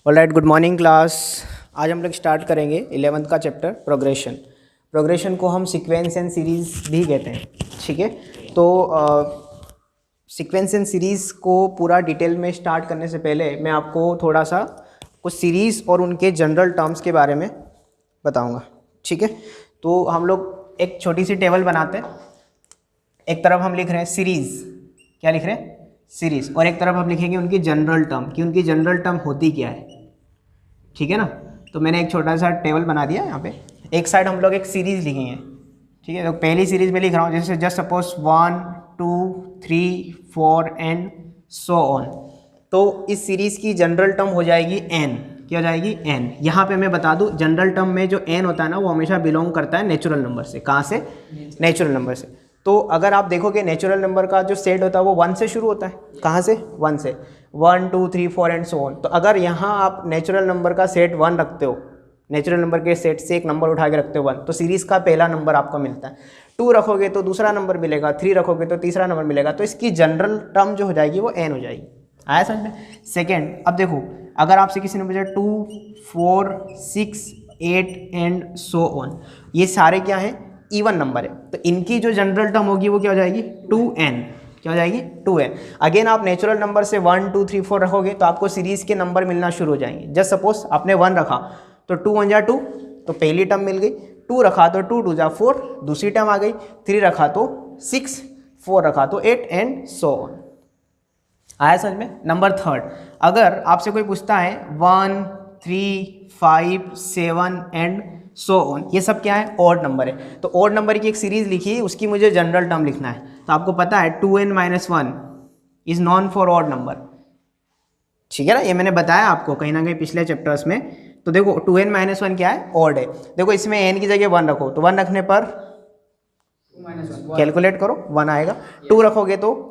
Alright, good morning class. आज हम लोग स्टार्ट करेंगे 11th का चैप्टर प्रोग्रेशन। प्रोग्रेशन को हम सीक्वेंस एंड सीरीज़ भी कहते हैं, ठीक है। तो सीक्वेंस एंड सीरीज़ को पूरा डिटेल में स्टार्ट करने से पहले मैं आपको थोड़ा सा कुछ सीरीज़ और उनके जनरल टर्म्स के बारे में बताऊंगा, ठीक है। तो हम लोग एक छोटी सी टेबल बनाते हैं। एक तरफ हम लिख रहे हैं सीरीज़, क्या लिख रहे हैं? सीरीज़। और एक तरफ हम लिखेंगे उनकी जनरल टर्म, कि उनकी जनरल टर्म होती क्या है, ठीक है ना। तो मैंने एक छोटा सा टेबल बना दिया यहाँ पे। एक साइड हम लोग एक सीरीज़ लिखेंगे, ठीक है। तो पहली सीरीज़ में लिख रहा हूँ, जैसे just suppose 1 2 3 4 and so on. तो इस सीरीज़ की जनरल टर्म हो जाएगी n। क्या हो जाएगी? n। यहाँ पे मैं बता दूँ, जनरल टर्म में जो n होता है ना, वो हमेशा बिलोंग करता है नेचुरल नंबर से। कहाँ से? नेचुरल नंबर से। तो अगर आप देखोगे नेचुरल नंबर का जो सेट होता है वो 1 से शुरू होता है। कहाँ से? 1 से। 1 2 3 4 एंड सो ऑन। तो अगर यहाँ आप नेचुरल नंबर का सेट 1 रखते हो, नेचुरल नंबर के सेट से एक नंबर उठा के रखते हो 1, तो सीरीज़ का पहला नंबर आपको मिलता है। 2 रखोगे तो दूसरा नंबर मिलेगा, 3 रखोगे तो तीसरा नंबर मिलेगा। तो इसकी जनरल टर्म जो हो जाएगी वो n हो जाएगी। आया समझ में? सेकेंड, अब देखो, अगर आपसे किसी ने पूछा 2 4 6 8 एंड सो ऑन, ये सारे क्या है? इवन नंबर है। तो इनकी जो जनरल टर्म होगी वो क्या हो जाएगी? 2n। क्या हो जाएगी? 2n। अगेन आप नेचुरल नंबर से 1 2 3 4 रखोगे तो आपको सीरीज़ के नंबर मिलना शुरू हो जाएंगे। जस्ट सपोज आपने 1 रखा तो 2 1 जा 2, तो पहली टर्म मिल गई। 2 रखा तो 2 2 जा 4, दूसरी टर्म आ गई। 3 रखा तो 6, 4 रखा तो 8 एंड सो ऑन। आया समझ में? नंबर थर्ड, अगर आपसे कोई पूछता है 1 3 5 7 एंड सो ऑन, ये सब क्या है? ऑड नंबर है। तो ऑड नंबर की एक सीरीज लिखी, उसकी मुझे जनरल टर्म लिखना है। तो आपको पता है 2n - 1 is non for odd number, ठीक है ना। ये मैंने बताया आपको कहीं ना कहीं पिछले चैप्टर्स में। तो देखो 2n - 1 क्या है? ऑड है। देखो इसमें n की जगह 1 रखो तो 1 रखने पर कैलकुलेट करो 1 आएगा। 2 रखोगे तो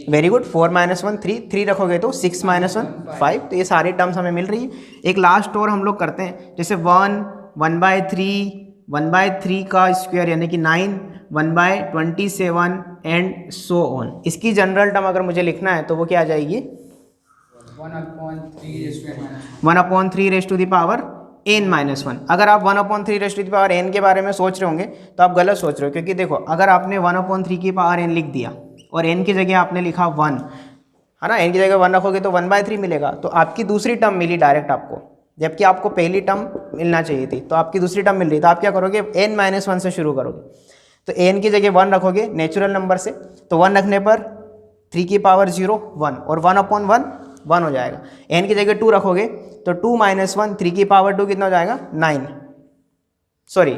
वेरी गुड, 4 - 1 3, 3 रखोगे तो 6 - 1 5। तो ये सारी टर्म्स हमें मिल रही है। एक लास्ट और हम लोग करते हैं, जैसे 1 1/3 का स्क्वायर यानी कि 9, 1/27 एंड सो ऑन। इसकी जनरल टर्म अगर मुझे लिखना है तो वो क्या आ जाएगी? 1/3 raise to the power n - 1। अगर आप 1/3 raise to the power n के बारे में सोच रहे होंगे तो आप गलत सोच रहे हो, क्योंकि देखो अगर आपने 1/3 की पावर n लिख दिया और n की जगह आपने लिखा 1, है ना, n की जगह 1 रखोगे तो 1/3 मिलेगा। तो आपकी दूसरी टर्म मिली डायरेक्ट आपको, जबकि आपको पहली टर्म मिलना चाहिए थी। तो आपकी दूसरी टर्म मिल रही, तो आप क्या करोगे? n - 1 से शुरू करोगे। तो n की जगह 1 रखोगे नेचुरल नंबर से, तो 1 रखने पर 3 की पावर 0 1, और 1/1 1 हो जाएगा। n की जगह 2 रखोगे तो 2 - 1 3 की पावर 2 कितना हो जाएगा? 9, सॉरी,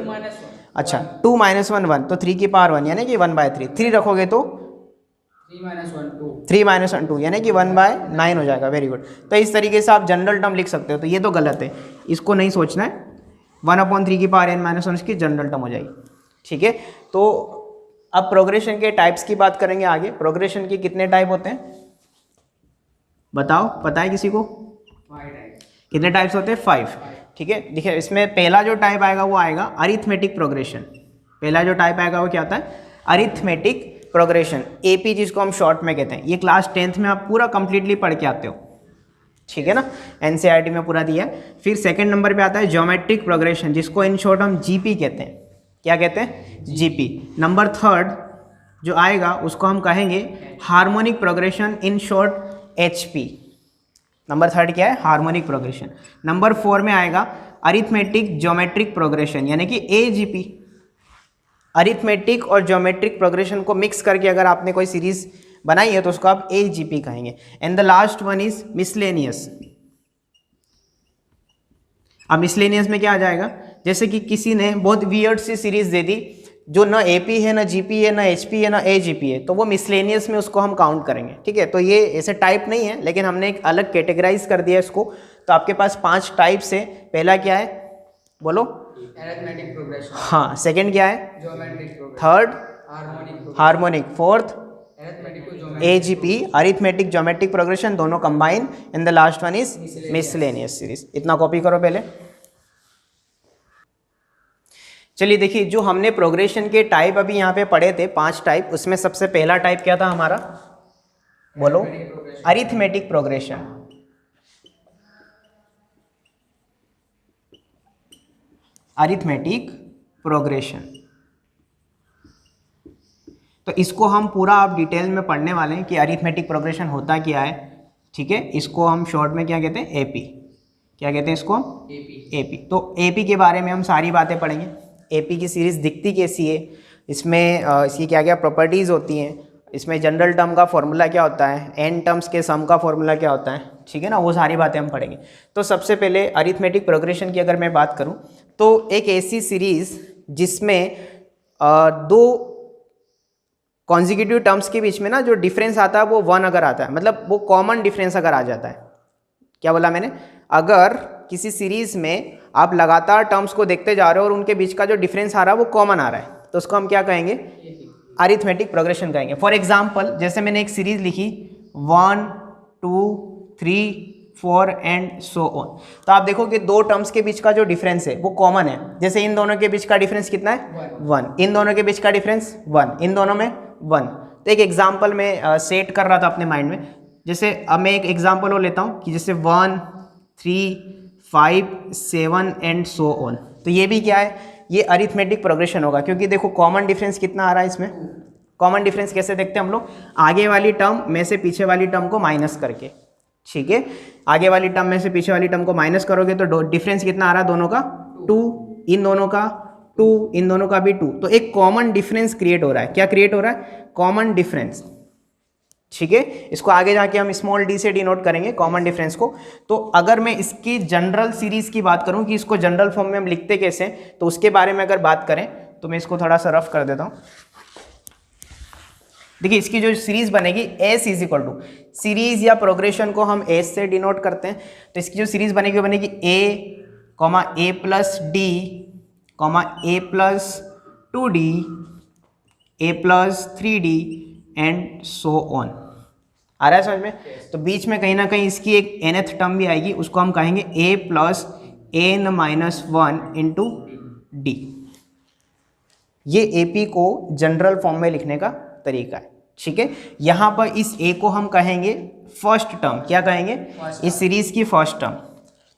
अच्छा 2 - 1 1, तो 3 की पावर 1 यानी कि 1/3। 3 रखोगे तो 3 - 1 2 यानी कि 1/9 हो जाएगा। Very good. तो इस तरीके से आप जनरल टर्म लिख सकते हो। तो ये तो गलत है, इसको नहीं सोचना है। 1/3 की पावर n - 1 इसकी जनरल टर्म हो जाएगी, ठीक है। तो अब प्रोग्रेशन के टाइप्स की बात करेंगे आगे। प्रोग्रेशन के कितने टाइप होते हैं बताओ, पता है किसी को? कितने टाइप्स होते हैं? 5, ठीक है। देखिए इसमें पहला जो टाइप आएगा वो आएगा अरिथमेटिक प्रोग्रेशन। पहला जो टाइप आएगा वो क्या होता है? अरिथमेटिक प्रोग्रेशन, एपी जिसको हम शॉर्ट में कहते हैं। ये क्लास 10th में आप पूरा कंप्लीटली पढ़ के आते हो, ठीक है ना, एनसीईआरटी में पूरा दिया है। फिर सेकंड नंबर पे आता है ज्योमेट्रिक प्रोग्रेशन, जिसको इन शॉर्ट हम जीपी कहते हैं। क्या कहते हैं? जीपी। नंबर थर्ड जो आएगा उसको हम कहेंगे harmonic progression, in short HP. Number third क्या है? Harmonic progression. नंबर 4 में आएगा अरिथमेटिक ज्योमेट्रिक प्रोग्रेशन यानी कि एजीपी। अरिथमेटिक और ज्योमेट्रिक प्रोग्रेशन को मिक्स करके अगर आपने कोई सीरीज बनाई है तो उसको आप एजीपी कहेंगे। And the last one is miscellaneous. अब मिसलेनियस में क्या आ जाएगा? जैसे कि किसी ने बहुत वियर्ड सी सीरीज दे दी जो ना एपी है, ना जीपी है, ना एचपी है, ना एजीपी है, तो वो मिसलेनियस में उसको हम काउंट करेंगे, ठीक है। तो ये ऐसे टाइप नहीं है, लेकिन हमने एक अलग कैटेगराइज कर दिया इसको। तो आपके पास 5 टाइप्स है। पहला क्या है? बोलो। Arithmetic progression. हाँ। सेकंड क्या है? Geometric progression. Third harmonic. Harmonic. Fourth arithmetic AGP, arithmetic geometric progression, दोनों combine. And the last one is miscellaneous series. इतना कॉपी करो पहले। चलिए देखिए, जो हमने प्रोग्रेशन के टाइप अभी यहाँ पे पढ़े थे 5 टाइप, उसमें सबसे पहला टाइप क्या था हमारा? बोलो। Arithmetic progression. Arithmetic progression. तो इसको हम पूरा आप डिटेल में पढ़ने वाले हैं कि अरिथमेटिक प्रोग्रेशन होता क्या है, ठीक है। इसको हम शॉर्ट में क्या कहते हैं, एपी। क्या कहते हैं इसको हम, एपी। तो एपी के बारे में हम सारी बातें पढ़ेंगे। एपी की सीरीज़ दिखती कैसी है, इसमें इसकी क्या क्या प्रॉपर्टीज़ होती हैं, इसमें जनरल टर्म का फॉर्मूला क्या होता है, एन टर्म्स के सम का फॉर्मूला क्या होता है, ठीक है ना, वो सारी बातें हम पढ़ेंगे। तो सबसे पहले अरिथमेटिक प्रोग्रेशन की अगर मैं बात करूं तो एक ऐसी सीरीज़ जिसमें दो कॉन्जिक्यूटिव टर्म्स के बीच में ना जो डिफरेंस आता है वो 1 अगर आता है, मतलब वो कॉमन डिफरेंस अगर आ जाता है। क्या बोला मैंने, अगर किसी सीरीज़ में आप लगातार टर्म्स को देखते जा रहे हो और उनके बीच का जो डिफरेंस आ रहा है वो कॉमन आ रहा है, तो उसको हम क्या कहेंगे, अरिथमेटिक प्रोग्रेशन कहेंगे। फॉर एग्जाम्पल जैसे मैंने एक सीरीज लिखी 1 2 3 4 एंड सो ऑन, तो आप देखो कि दो टर्म्स के बीच का जो डिफरेंस है वो कॉमन है। जैसे इन दोनों के बीच का डिफरेंस कितना है, 1, इन दोनों के बीच का डिफरेंस 1, इन दोनों में 1। तो एक एग्जाम्पल में सेट कर रहा था अपने माइंड में। जैसे अब मैं एक एग्जाम्पल और लेता हूँ कि जैसे 1 3 5 7 एंड सो ऑन, तो ये भी क्या है, ये अरिथमेटिक प्रोग्रेशन होगा, क्योंकि देखो कॉमन डिफरेंस कितना आ रहा है इसमें। कॉमन डिफरेंस कैसे देखते हैं हम लोग, आगे वाली टर्म में से पीछे वाली टर्म को माइनस करके, ठीक है। आगे वाली टर्म में से पीछे वाली टर्म को माइनस करोगे तो डिफरेंस कितना आ रहा है दोनों का, 2, इन दोनों का 2, इन दोनों का भी 2, तो एक कॉमन डिफरेंस क्रिएट हो रहा है। क्या क्रिएट हो रहा है, कॉमन डिफरेंस, ठीक है। इसको आगे जाके हम स्मॉल डी से डिनोट करेंगे कॉमन डिफरेंस को। तो अगर मैं इसकी जनरल सीरीज की बात करूं कि इसको जनरल फॉर्म में हम लिखते कैसे, तो उसके बारे में अगर बात करें तो मैं इसको थोड़ा सा रफ कर देता हूं। देखिए इसकी जो सीरीज बनेगी S is equal to, series या प्रोग्रेशन को हम एस से डिनोट करते हैं, तो इसकी जो सीरीज बनेगी वो बनेगी a plus d a plus 2d a plus 3d and so on. आ रहा है समझ में। तो बीच में कहीं ना कहीं इसकी एक nth टर्म भी आएगी, उसको हम कहेंगे a plus n minus 1 into D. ये AP को जनरल फॉर्म में लिखने का तरीका है, ठीक है। यहाँ पर इस a को हम कहेंगे फर्स्ट टर्म, क्या कहेंगे, इस सीरीज की फर्स्ट टर्म,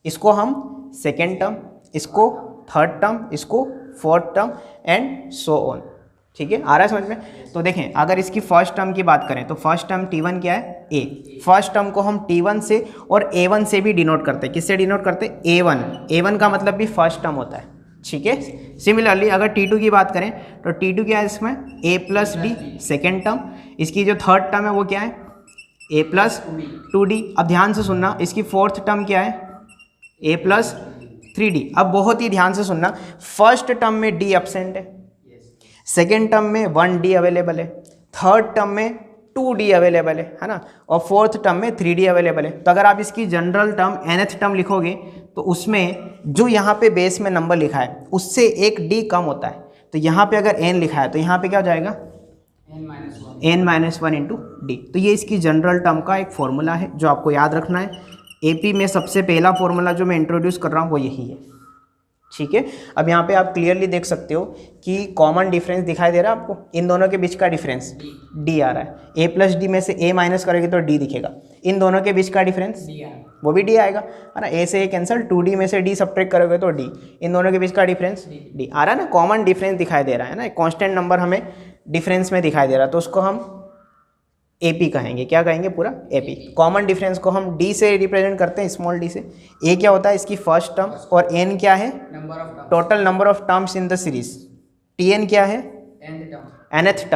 इसको हम सेकेंड टर्म, इसको थर्ड टर्म, इसको fourth term and so on, ठीक है। आ रहा है समझ में। तो देखें अगर इसकी फर्स्ट टर्म की बात करें तो फर्स्ट टर्म T1 क्या है, A। फर्स्ट टर्म को हम T1 से और A1 से भी डिनोट करते हैं। किससे डिनोट करते हैं, A1 का मतलब भी फर्स्ट टर्म होता है, ठीक है। सिमिलरली अगर T2 की बात करें तो T2 क्या है इसमें, A plus D second term, इसकी जो थर्ड टर्म है वो क्या है, A प्लस 2d। अब ध्यान से सुनना, इसकी फोर्थ टर्म क्या है, A प्लस 3d। अब बहुत ही ध्यान से सुनना, फर्स्ट टर्म में d एब्सेंट है, सेकेंड टर्म में 1d अवेलेबल है, थर्ड टर्म में 2d अवेलेबल है ना, और फोर्थ टर्म में 3d अवेलेबल है। तो अगर आप इसकी जनरल टर्म nth टर्म लिखोगे तो उसमें जो यहाँ पे बेस में नंबर लिखा है उससे एक d कम होता है। तो यहाँ पे अगर n लिखा है तो यहाँ पे क्या हो जाएगा, n माइनस 1 इंटू डी। तो ये इसकी जनरल टर्म का एक फॉर्मूला है जो आपको याद रखना है। AP में सबसे पहला फॉर्मूला जो मैं इंट्रोड्यूस कर रहा हूँ वो यही है, ठीक है। अब यहाँ पे आप क्लियरली देख सकते हो कि कॉमन डिफरेंस दिखाई दे रहा है आपको, इन दोनों के बीच का डिफरेंस d आ रहा है। a प्लस डी में से a माइनस करोगे तो d दिखेगा, इन दोनों के बीच का डिफरेंस वो भी d आएगा, है ना। a से a कैंसिल, 2d में से d सब्ट्रैक्ट करोगे तो d, इन दोनों के बीच का डिफरेंस d आ रहा है ना। कॉमन डिफरेंस दिखाई दे रहा है ना, कॉन्स्टेंट नंबर हमें डिफरेंस में दिखाई दे रहा है, तो उसको हम AP कहेंगे। क्या कहेंगे, पूरा AP। कॉमन डिफरेंस को हम D से रिप्रेजेंट करते हैं, स्मॉल d से। A क्या होता है, इसकी फर्स्ट टर्म, और N क्या है, total number of terms in the series. TN क्या है, nth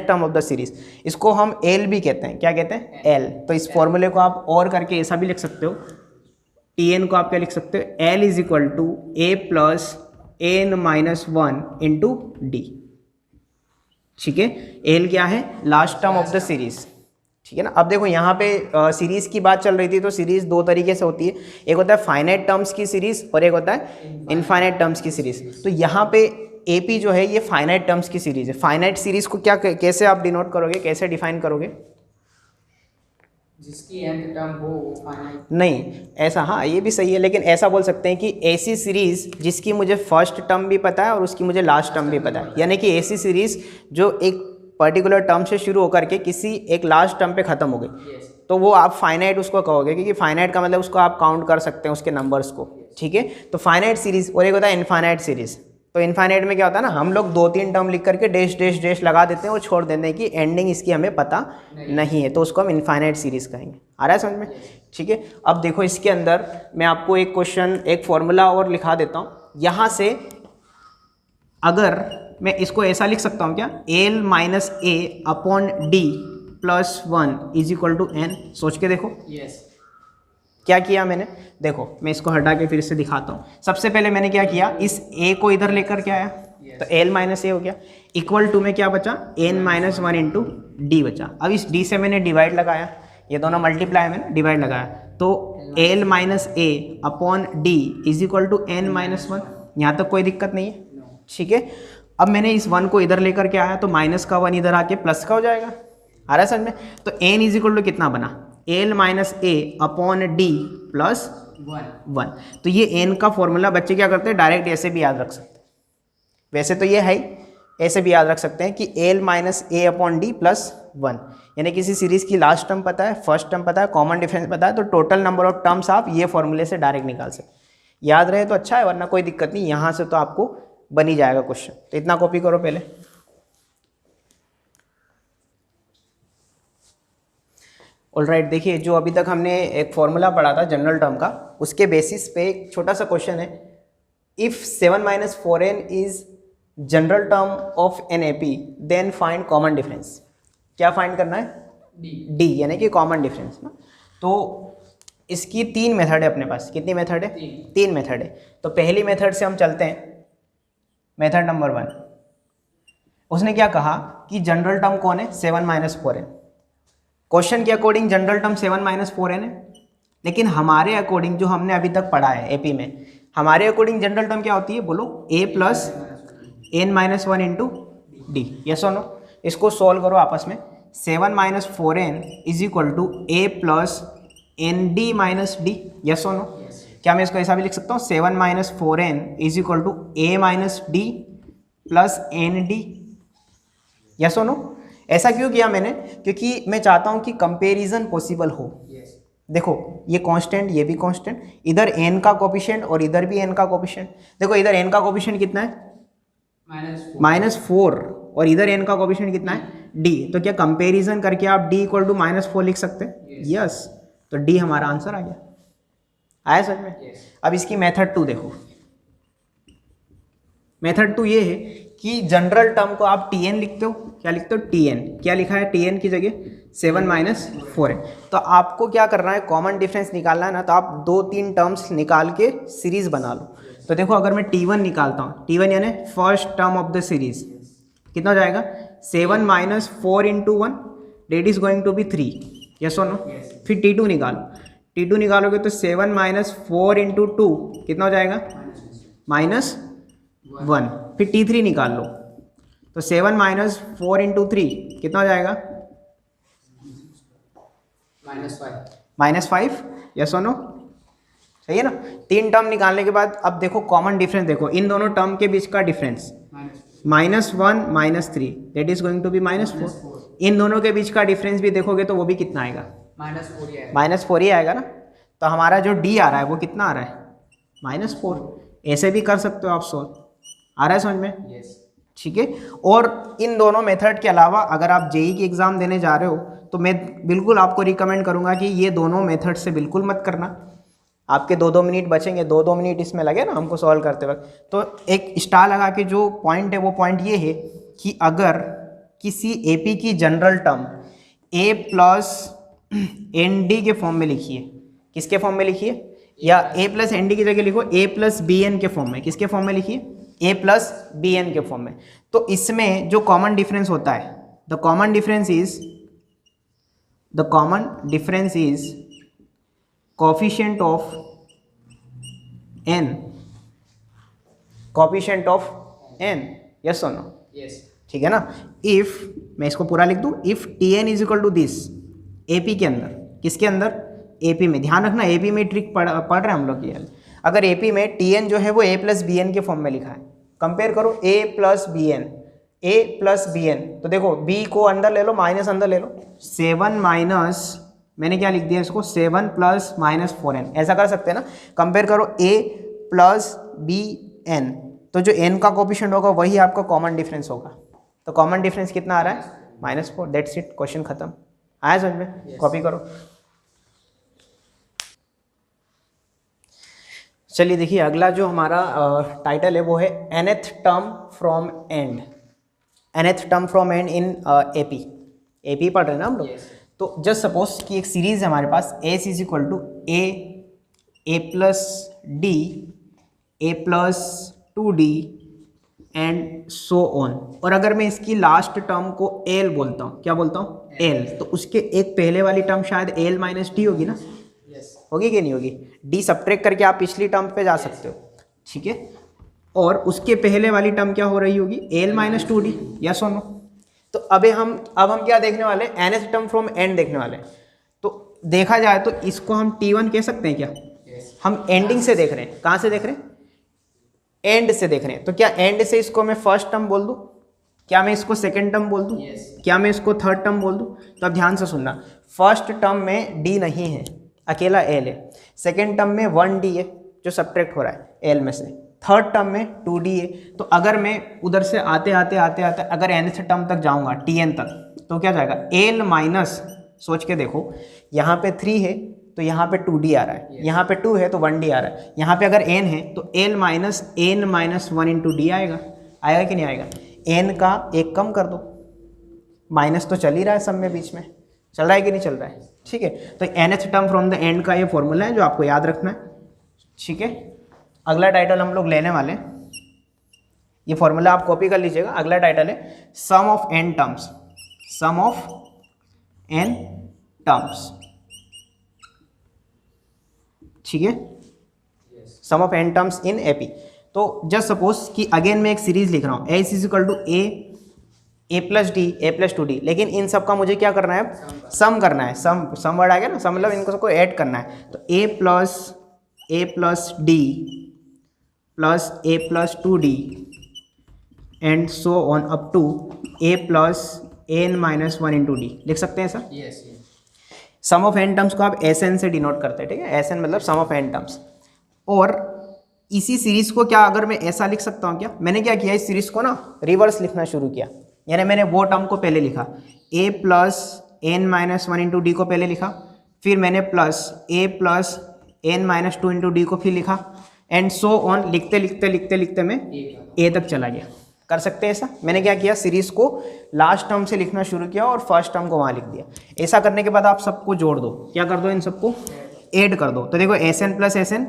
term of the series. इसको हम L भी कहते हैं, क्या कहते हैं, L। तो इस फॉर्मूले को आप और करके ऐसा भी लिख सकते हो, TN को आप क्या लिख सकते हो, L is equal to A plus n minus 1 into d, ठीक है। L क्या है, last term of the series, ठीक है ना। अब देखो यहाँ पे सीरीज की बात चल रही थी, तो सीरीज दो तरीके से होती है, एक होता है फाइनाइट टर्म्स की सीरीज और एक होता है इनफाइनाइट टर्म्स की सीरीज। तो यहाँ पे AP जो है ये फाइनाइट टर्म्स की सीरीज है। फाइनाइट सीरीज को क्या कैसे आप डिनोट करोगे, कैसे डिफाइन करोगे, जिसकी nth टर्म हो वो फाइनाइट नहीं ऐसा, हाँ ये भी सही है, लेकिन ऐसा बोल सकते हैं कि ऐसी सीरीज जिसकी मुझे फर्स्ट टर्म भी पता है और उसकी मुझे लास्ट टर्म भी पता है, यानी कि ऐसी सीरीज जो एक पर्टिकुलर टर्म से शुरू होकर के किसी एक लास्ट टर्म पे ख़त्म हो गई, तो वो आप फाइनाइट उसको कहोगे, क्योंकि फाइनाइट का मतलब उसको आप काउंट कर सकते हैं उसके नंबर्स को, ठीक है। तो फाइनाइट सीरीज और एक होता है इनफाइनाइट सीरीज। तो इनफाइनाइट में क्या होता है ना, हम लोग 2-3 टर्म लिख करके डैश डैश डैश लगा देते हैं और छोड़ देते हैं कि एंडिंग इसकी हमें पता नहीं है, तो उसको हम इनफाइनाइट सीरीज कहेंगे। आ रहा है समझ में? ठीक है। अब देखो इसके अंदर मैं आपको एक क्वेश्चन, एक फॉर्मूला और लिखा देता हूँ। यहाँ से अगर मैं इसको ऐसा लिख सकता हूँ क्या, L minus A upon d plus 1 is equal to n. सोच के देखो क्या किया मैंने। देखो मैं इसको हटा के फिर से दिखाता हूँ। सबसे पहले मैंने क्या किया, इस a को इधर लेकर के आया, तो L माइनस ए हो गया, इक्वल टू में क्या बचा, n माइनस 1 इंटू डी बचा। अब इस d से मैंने डिवाइड लगाया, ये दोनों मल्टीप्लाई में डिवाइड लगाया, तो L minus A upon d is equal to n minus 1। यहाँ तक कोई दिक्कत नहीं है, ठीक है। अब मैंने इस 1 को इधर लेकर के आया, तो माइनस का 1 इधर आके प्लस का हो जाएगा। आ रहा है समझ में? तो n इज इक्वल टू कितना बना, L माइनस ए अपॉन डी प्लस 1। तो ये n का फॉर्मूला बच्चे क्या करते हैं, डायरेक्ट ऐसे भी याद रख सकते हैं। वैसे तो ये है ही, ऐसे भी याद रख सकते हैं कि L माइनस ए अपॉन डी प्लस 1, यानी किसी सीरीज की लास्ट टर्म पता है, फर्स्ट टर्म पता है, कॉमन डिफरेंस पता है, तो टोटल नंबर ऑफ टर्म्स आप ये फॉर्मूले से डायरेक्ट निकाल सकते हैं। याद रहे तो अच्छा है, वरना कोई दिक्कत नहीं, यहाँ से तो आपको बन ही जाएगा क्वेश्चन। तो इतना कॉपी करो पहले। ऑलराइट, देखिए जो अभी तक हमने एक फॉर्मूला पढ़ा था जनरल टर्म का, उसके बेसिस पे एक छोटा सा क्वेश्चन है। If 7 minus 4n is general term of an AP then find common difference. क्या फाइंड करना है, डी यानी कि कॉमन डिफरेंस ना। तो इसकी 3 मेथड है अपने पास। कितनी मेथड है, 3 मेथड है। तो पहली मेथड से हम चलते हैं, मेथड नंबर 1। उसने क्या कहा कि जनरल टर्म कौन है, 7 माइनस 4n। क्वेश्चन के according general term 7 minus 4n है, लेकिन हमारे अकॉर्डिंग जो हमने अभी तक पढ़ा है एपी में, हमारे अकॉर्डिंग जनरल टर्म क्या होती है, बोलो, a plus n minus 1 into d. Yes और नो? इसको सॉल्व करो आपस में। 7 minus 4n is equal to a plus n d minus d. Yes और नो? क्या मैं इसको ऐसा भी लिख सकता हूँ, 7 minus 4n is equal to a minus d plus n d. Yes और नो? ऐसा क्यों किया मैंने, क्योंकि मैं चाहता हूं कि कंपैरिजन पॉसिबल हो। देखो ये कांस्टेंट, ये भी कांस्टेंट, इधर n का कोफिशिएंट और इधर भी n का कोफिशिएंट। देखो इधर n का कोफिशिएंट कितना है, -4, और इधर n का कोफिशिएंट कितना है, d। तो क्या कंपैरिजन करके आप d इक्वल टू -4 लिख सकते हैं? यस। तो d हमारा आंसर आ गया। आया समझ में? अब इसकी मेथड 2 देखो। मेथड 2 ये है कि जनरल टर्म को आप tn लिखते हो। क्या लिखते हो, tn। क्या लिखा है tn की जगह, 7 माइनस 4n। तो आपको क्या करना है, कॉमन डिफरेंस निकालना है ना, तो आप 2-3 टर्म्स निकाल के सीरीज बना लो। तो देखो अगर मैं t1 निकालता हूँ, t1 यानी first term of the series, कितना हो जाएगा, 7 minus 4 into 1 that is going to be 3। Yes और नो? फिर t2 निकालो, t2 निकालोगे तो 7 माइनस 4 इंटू 2 कितना हो जाएगा, -1। फिर t3 निकाल लो, तो 7 माइनस 4 इंटू 3 कितना हो जाएगा, -5। यस और नो? सही है ना? 3 टर्म निकालने के बाद अब देखो कॉमन डिफरेंस, देखो इन दोनों टर्म के बीच का difference, -1 -3 that is going to be -4। इन दोनों के बीच का डिफरेंस भी देखोगे तो वो भी कितना आएगा, -4 ही आएगा ना। तो हमारा जो d आ रहा है वो कितना आ रहा है, -4। ऐसे भी कर सकते हो आप सोल्व। आ रहा है समझ में? ठीक है। और इन दोनों मेथड के अलावा अगर आप जेई की एग्ज़ाम देने जा रहे हो तो मैं बिल्कुल आपको रिकमेंड करूंगा कि ये दोनों मेथड से बिल्कुल मत करना। आपके 2-2 मिनट बचेंगे, 2-2 मिनट इसमें लगे ना हमको सॉल्व करते वक्त। तो एक स्टार लगा के जो पॉइंट है वो पॉइंट ये है कि अगर किसी एपी की general term a plus n d के फॉर्म में लिखिए, किसके फॉर्म में लिखिए, या a प्लस एन डी की जगह लिखो a प्लस बी एन के फॉर्म में। किसके फॉर्म में लिखिए, a प्लस बी एन के फॉर्म में। तो इसमें जो कॉमन डिफरेंस होता है, the common difference is coefficient of n। Yes और नो? ठीक है ना? इफ मैं इसको पूरा लिख दूं, if tn is equal to this, AP के अंदर, किसके अंदर, एपी में। ध्यान रखना एपी में ट्रिक पढ़ रहे हैं हम लोग ये। अगर एपी में tn जो है वो a प्लस बी एन के फॉर्म में लिखा है, कंपेयर करो a प्लस बी एन, तो देखो b को अंदर ले लो, माइनस अंदर ले लो, 7 माइनस, मैंने क्या लिख दिया इसको, 7 प्लस -4n, ऐसा कर सकते हैं ना। कंपेयर करो a प्लस बी एन, तो जो एन का कोफिशिएंट होगा वही आपका कॉमन डिफरेंस होगा। तो कॉमन डिफरेंस कितना आ रहा है? -4। दैट्स इट, क्वेश्चन खत्म। आया समझ में? कॉपी करो। चलिए देखिए, अगला जो हमारा टाइटल है वो है nth term from and. nth term from and in AP पढ़ रहे हैं ना हम लोग। तो जस्ट सपोज कि एक सीरीज है हमारे पास S is equal to A plus d, a plus 2d and so on. और अगर मैं इसकी लास्ट टर्म को एल बोलता हूँ, क्या बोलता हूँ? एल, तो उसके एक पहले वाली टर्म शायद एल माइनस डी होगी ना? होगी कि नहीं होगी? डी सब्ट्रैक्ट करके आप पिछली टर्म पे जा सकते हो, ठीक है। और उसके पहले वाली टर्म क्या हो रही होगी? एल माइनस 2d, यस और नो? तो अब हम क्या देखने वाले हैं? nth टर्म फ्रॉम एंड देखने वाले हैं। तो देखा जाए तो इसको हम T1 कह सकते हैं क्या? हम एंडिंग से देख रहे हैं। कहाँ से देख रहे हैं? एंड से देख रहे हैं। तो क्या एंड से इसको मैं फर्स्ट टर्म बोल दूं? क्या मैं इसको सेकंड टर्म बोल दूं? क्या मैं इसको थर्ड टर्म बोल दूं? तो अब ध्यान से सुनना, फर्स्ट टर्म में डी नहीं है, अकेला एल है। सेकंड टर्म में 1d है जो सब्ट्रैक्ट हो रहा है एल में से। थर्ड टर्म में 2d है। तो अगर मैं उधर से आते आते अगर nth टर्म तक जाऊंगा, tn तक, तो क्या जाएगा? एल माइनस, सोच के देखो, यहाँ पे 3 है तो यहाँ पे 2d आ रहा है, यहाँ पे 2 है तो 1d आ रहा है, यहाँ पे अगर n है तो l minus n minus 1 into D आएगा कि नहीं आएगा? n का एक कम कर दो, माइनस तो चल ही रहा है सब में, बीच में चल रहा है कि नहीं चल रहा है? ठीक है। तो nth term from the end का ये फॉर्मूला है जो आपको याद रखना है, ठीक है। अगला टाइटल हम लोग लेने वाले हैं, ये फॉर्मूला आप कॉपी कर लीजिएगा। अगला टाइटल है sum of n terms, sum of n terms, ठीक है, sum of n terms in AP. तो जस्ट सपोज कि अगेन मैं एक सीरीज लिख रहा हूँ, a is equal to A plus d, a plus 2d, लेकिन इन सब का मुझे क्या करना है? सम करना है। सम वर्ड आ गया ना, सम मतलब इनको सबको ऐड करना है। तो a plus d plus a plus 2d and so on up to a plus n minus 1 into d, लिख सकते हैं sir? Yes. Sum of n terms को आप Sn से डिनोट करते हैं, ठीक है। Sn मतलब सम ऑफ n टर्म्स। और इसी सीरीज को क्या अगर मैं ऐसा लिख सकता हूँ क्या? मैंने क्या किया, इस सीरीज को ना रिवर्स लिखना शुरू किया, यानी मैंने वो टर्म को पहले लिखा, a plus n minus 1 into d को पहले लिखा, फिर मैंने plus a plus n minus 2 into d को फिर लिखा, एंड सो ऑन लिखते लिखते मैं a तक चला गया। कर सकते हैं ऐसा? मैंने क्या किया, सीरीज को लास्ट टर्म से लिखना शुरू किया और फर्स्ट टर्म को वहाँ लिख दिया। ऐसा करने के बाद आप सबको जोड़ दो, क्या कर दो? इन सबको ऐड कर दो। तो देखो Sn प्लस Sn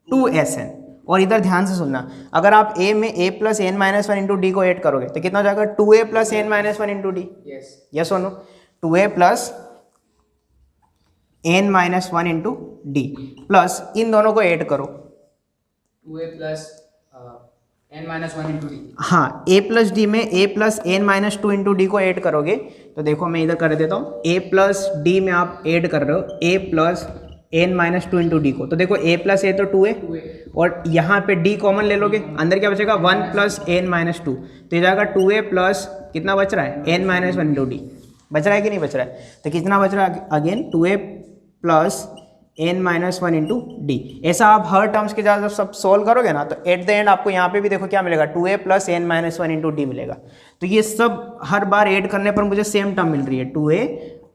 2Sn। और इधर ध्यान से सुनना, अगर आप a में a plus n minus 1 into d को ऐड करोगे तो कितना हो जाएगा? 2a plus n minus 1 into d, yes और no? 2a plus n minus 1 into d, plus इन दोनों को ऐड करो, 2a plus n minus 1 into d. हाँ, a प्लस डी में a plus n minus 2 into d को add करोगे तो देखो मैं इधर कर देता हूँ, a प्लस डी में आप ऐड कर रहे हो a plus n minus 2 into d को, तो देखो a प्लस a तो 2a, और यहाँ पे d कॉमन ले लोगे, अंदर क्या बचेगा? 1 प्लस n माइनस 2, तो ये जाएगा 2a प्लस कितना बच रहा है? n minus 1 into D. बच रहा है कि नहीं बच रहा है? तो कितना बच रहा है? Again 2a plus n minus 1 into D. ऐसा आप हर टर्म्स के जब सब सोल्व करोगे ना, तो एट द एंड आपको यहाँ पे भी देखो क्या मिलेगा? 2a plus n minus 1 into D मिलेगा। तो ये सब हर बार ऐड करने पर मुझे सेम टर्म मिल रही है, 2a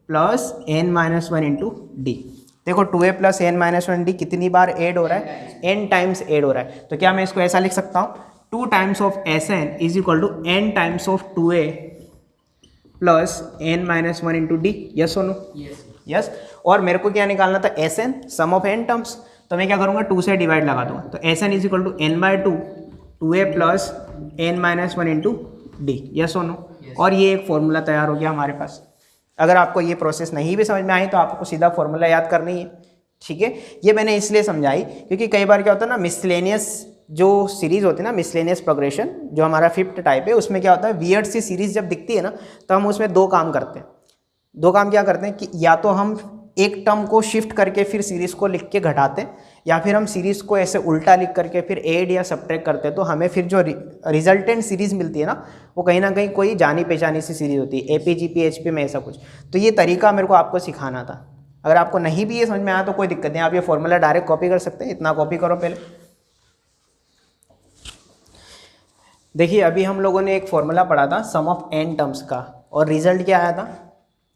plus n minus 1 into D. देखो 2a plus n minus 1 D कितनी बार ऐड हो रहा है? n टाइम्स ऐड हो रहा है। तो क्या मैं इसको ऐसा लिख सकता हूँ, 2 times of Sn is equal to n times of 2a plus n minus 1 into d, yes और नो? यस। और मेरे को क्या निकालना था? Sn, sum of n terms. तो मैं क्या करूँगा? 2 से डिवाइड लगा दूंगा, तो Sn is equal to n by 2 2a plus n minus 1 into d, yes और नो? और ये एक फॉर्मूला तैयार हो गया हमारे पास। अगर आपको ये प्रोसेस नहीं भी समझ में आई तो आपको सीधा फॉर्मूला याद करनी है, ठीक है। ये मैंने इसलिए समझाई क्योंकि कई बार क्या होता है ना, मिसलेनियस जो सीरीज होती है ना, मिसलेनियस प्रोग्रेशन जो हमारा 5th टाइप है, उसमें क्या होता है, वियर्ड सी सीरीज जब दिखती है ना, तो हम उसमें 2 काम करते हैं। 2 काम क्या करते हैं कि या तो हम एक टर्म को शिफ्ट करके फिर सीरीज को लिख के घटाते हैं, या फिर हम सीरीज को ऐसे उल्टा लिख करके फिर ऐड या सब्ट्रैक्ट करते हैं, तो हमें फिर जो रिजल्टेंट सीरीज मिलती है ना, वो कहीं ना कहीं कोई जानी पहचानी सी सीरीज होती है, APGP HP में ऐसा कुछ। तो ये तरीका मेरे को आपको सिखाना था। अगर आपको नहीं भी ये समझ में आया तो कोई दिक्कत नहीं, आप ये फॉर्मूला डायरेक्ट कॉपी कर सकते हैं। इतना कॉपी करो पहले, देखिए अभी हम लोगों ने एक फॉर्मूला पढ़ा था सम ऑफ n टर्म्स का, और रिजल्ट क्या आया था,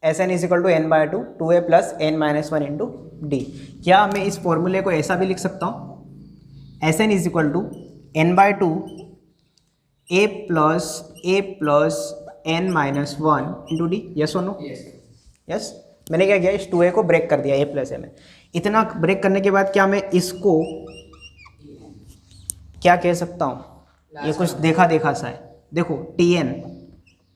Sn is equal to n by two 2a plus N minus one into d. क्या मैं इस फॉर्मूले को ऐसा भी लिख सकता हूँ, Sn is equal to n by two a plus N minus one into d, yes और नो? यस। मैंने क्या किया, इस 2a को ब्रेक कर दिया a प्लस ए में। इतना ब्रेक करने के बाद क्या मैं इसको क्या कह सकता हूँ, ये कुछ देखा देखा सा है। देखो Tn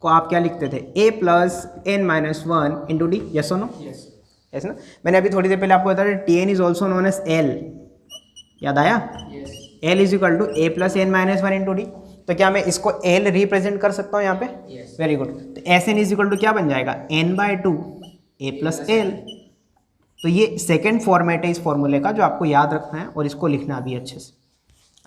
को आप क्या लिखते थे, a plus N minus one into d, yes और नो? यस ना। मैंने अभी थोड़ी देर पहले आपको बताया Tn is also known as L, याद आया? L is equal to a plus N minus one into D. तो क्या मैं इसको L रिप्रेजेंट कर सकता हूँ यहाँ पे? Very good. तो Sn इज इक्वल टू क्या बन जाएगा, n by two a plus L. तो ये सेकेंड फॉर्मेट है इस फॉर्मूले का जो आपको याद रखना है और इसको लिखना भी अच्छे से।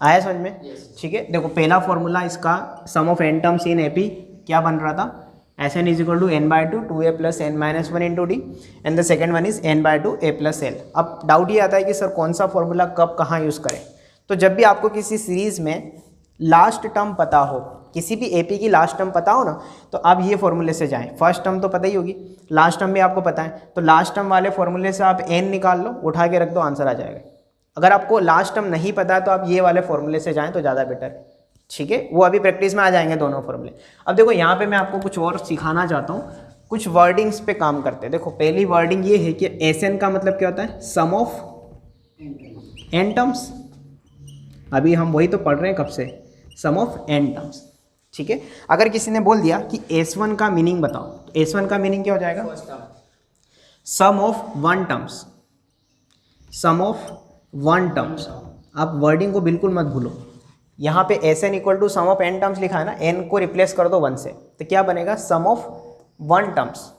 आया समझ में? ठीक है। देखो पहला फॉर्मूला इसका sum of n terms in AP क्या बन रहा था, Sn is equal to n by two 2a plus N minus one into d, and the second one is n by two a plus l. अब doubt ये आता है कि sir कौन सा फॉर्मूला कब कहाँ यूज़ करें। तो जब भी आपको किसी सीरीज़ में लास्ट टर्म पता हो, किसी भी एपी की लास्ट टर्म पता हो ना, तो आप ये फॉर्मूले से जाएं। फर्स्ट टर्म तो पता ही होगी, लास्ट टर्म भी आपको पता है, तो लास्ट टर्म वाले फॉर्मूले से आप n निकाल लो, उठा के रख दो, आंसर आ जाएगा। अगर आपको लास्ट टर्म नहीं पता है तो आप ये वाले फॉर्मूले से जाएं तो ज़्यादा बेटर है। ठीक है, वो अभी प्रैक्टिस में आ जाएंगे दोनों फॉर्मूले। अब देखो यहाँ पे मैं आपको कुछ और सिखाना चाहता हूँ, कुछ वर्डिंग्स पे काम करते हैं। देखो पहली वर्डिंग ये है कि Sn का मतलब क्या होता है, सम ऑफ n टर्म्स। अभी हम वही तो पढ़ रहे हैं कब से, सम ऑफ n टर्म्स। ठीक है, अगर किसी ने बोल दिया कि S1 का मीनिंग बताओ, तो S1 का मीनिंग क्या हो जाएगा, sum of one terms, sum of one terms. आप वर्डिंग को बिल्कुल मत भूलो। यहाँ पे Sn equal to sum of n terms लिखा है ना, n को रिप्लेस कर दो 1 से, तो क्या बनेगा, सम ऑफ वन टर्म्स।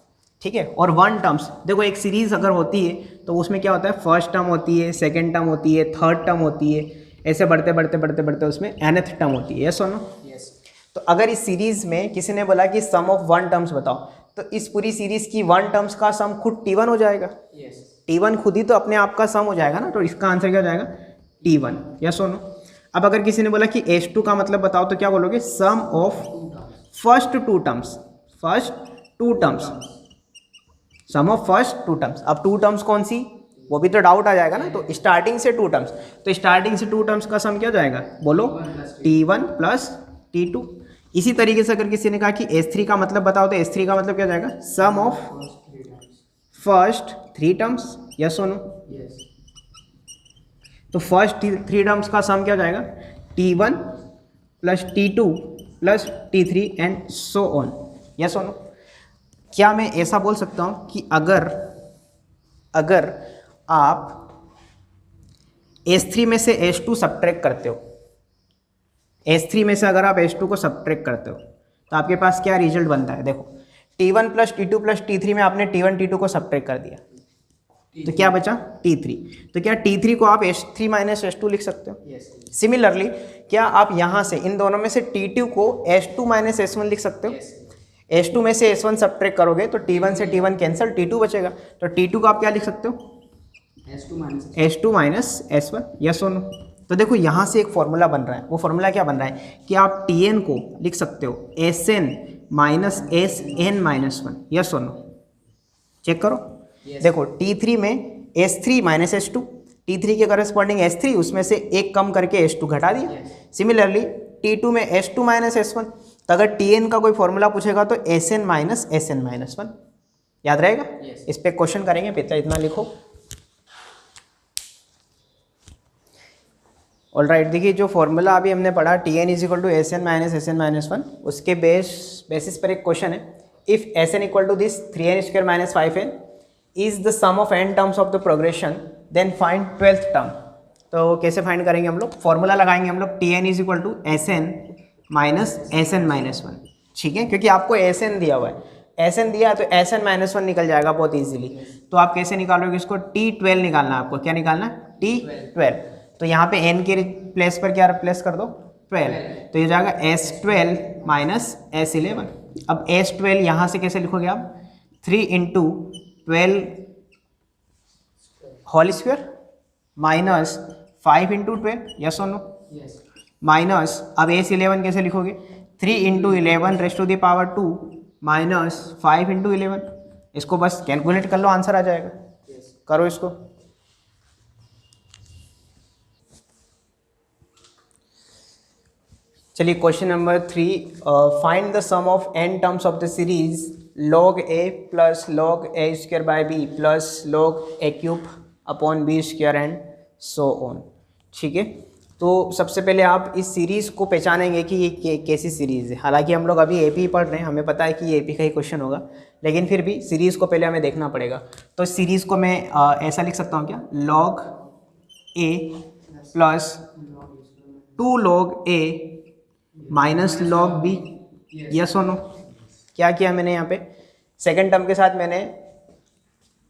ठीक है, और वन टर्म्स देखो एक सीरीज अगर होती है तो उसमें क्या होता है, फर्स्ट टर्म होती है, सेकेंड टर्म होती है, थर्ड टर्म होती है, ऐसे बढ़ते बढ़ते बढ़ते बढ़ते उसमें nth टर्म होती है, यस और नो? तो अगर इस सीरीज में किसी ने बोला कि सम ऑफ वन टर्म्स बताओ, तो इस पूरी सीरीज की वन टर्म्स का सम खुद T1 हो जाएगा। T1 खुद ही तो अपने आप का सम हो जाएगा ना, तो इसका आंसर क्या हो जाएगा, T1, यस और नो? अब अगर किसी ने बोला कि H2 का मतलब बताओ, तो क्या बोलोगे, sum of first two terms, first two terms, sum of first two terms. अब टू टर्म्स कौन सी, वो भी तो डाउट आ जाएगा ना। तो स्टार्टिंग से टू टर्म्स, तो स्टार्टिंग से टू टर्म्स का सम क्या हो जाएगा, बोलो, T1 प्लस T2। इसी तरीके से अगर किसी ने कहा कि S3 का मतलब बताओ, तो S3 का मतलब क्या हो जाएगा, sum of first three terms, yes और नो? तो फर्स्ट थ्री टर्म्स का सम क्या हो जाएगा, T1 plus T2 plus T3 and so on, yes और नो? क्या मैं ऐसा बोल सकता हूँ कि अगर आप S3 में से H2 सब्ट्रैक्ट करते हो, S3 में से अगर आप H2 को सब्ट्रैक्ट करते हो, तो आपके पास क्या रिजल्ट बनता है, देखो T1 plus T2 plus T3 में आपने T1 T2 को सब्ट्रैक्ट कर दिया, तो क्या बचा, T3। तो क्या T3 को आप H3 माइनस H2 लिख सकते हो? सिमिलरली क्या आप यहाँ से इन दोनों में से T2 को H2 माइनस H1 लिख सकते हो? H2 में से H1 सब्ट्रैक्ट करोगे तो T1 से T1 कैंसिल, T2 बचेगा। तो T2 को आप क्या लिख सकते हो, H2 माइनस S1, यस और नो? तो देखो यहाँ से एक फॉर्मूला बन रहा है, वो फॉर्मूला क्या बन रहा है कि आप Tn को लिख सकते हो Sn minus Sn minus one, yes और नो? चेक करो, देखो T3 में S3 माइनस S2, T3 के करस्पॉन्डिंग S3, उसमें से एक कम करके S2 घटा दिया। सिमिलरली T2 में S2 माइनस S1, तो अगर Tn का कोई फॉर्मूला पूछेगा तो Sn minus Sn minus one, याद रहेगा? इस पर क्वेश्चन करेंगे, बेटा इतना लिखो। ऑल राइट, देखिए जो फॉर्मूला अभी हमने पढ़ा Tn is equal to Sn minus Sn minus one, उसके बेसिस पर एक क्वेश्चन है, if Sn equal to this 3n square minus 5n is the sum of n terms of the progression, then find 12th term. तो कैसे find करेंगे हम लोग, formula लगाएंगे हम लोग, Tn is equal to Sn minus Sn minus one, ठीक है, क्योंकि आपको Sn दिया हुआ है, Sn दिया है तो Sn माइनस वन निकल जाएगा बहुत इजीली। तो आप कैसे निकालोगे इसको, T12 निकालना है आपको, क्या निकालना है, T12। तो यहाँ पे n के प्लेस पर क्या रिप्लेस कर दो, 12, तो ये जाएगा S12 माइनस S11। अब S12 यहाँ से कैसे लिखोगे आप, 3 into 12 whole square minus 5 into 12, yes और नो? माइनस, अब ए से 11 कैसे लिखोगे, 3 into 11 raise to the power 2 minus 5 into 11, इसको बस कैलकुलेट कर लो, आंसर आ जाएगा। करो इसको। चलिए question number 3, find the sum of n terms of the series log a plus log a square by b plus log a cube upon b square and so on. ठीक है, तो सबसे पहले आप इस सीरीज़ को पहचानेंगे कि ये कैसी सीरीज़ है। हालांकि हम लोग अभी एपी पढ़ रहे हैं, हमें पता है कि ये एपी का ही क्वेश्चन होगा, लेकिन फिर भी सीरीज़ को पहले हमें देखना पड़ेगा। तो इस सीरीज़ को मैं ऐसा लिख सकता हूँ क्या, log a plus 2 log a minus log b, yes और नो। क्या किया मैंने यहाँ पे, सेकेंड टर्म के साथ मैंने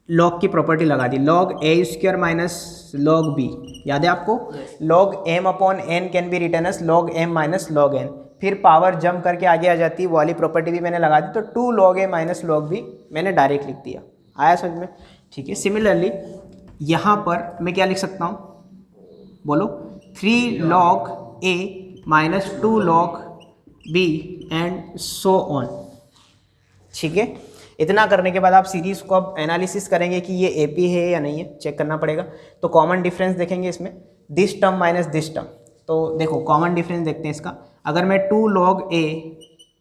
log की प्रॉपर्टी लगा दी, log a square minus log b, याद है आपको, log m upon n can be written as log m minus log n, फिर पावर जम करके आगे आ जाती है, वो वाली प्रॉपर्टी भी मैंने लगा दी, तो 2 log a minus log b मैंने डायरेक्ट लिख दिया। आया समझ में? ठीक है, सिमिलरली यहाँ पर मैं क्या लिख सकता हूँ, बोलो, 3 log a minus 2 log b and so on. ठीक है, इतना करने के बाद आप सीरीज़ को अब एनालिसिस करेंगे कि ये एपी है या नहीं है, चेक करना पड़ेगा। तो कॉमन डिफरेंस देखेंगे इसमें, this term minus this term. तो देखो कॉमन डिफरेंस देखते हैं इसका, अगर मैं 2 log a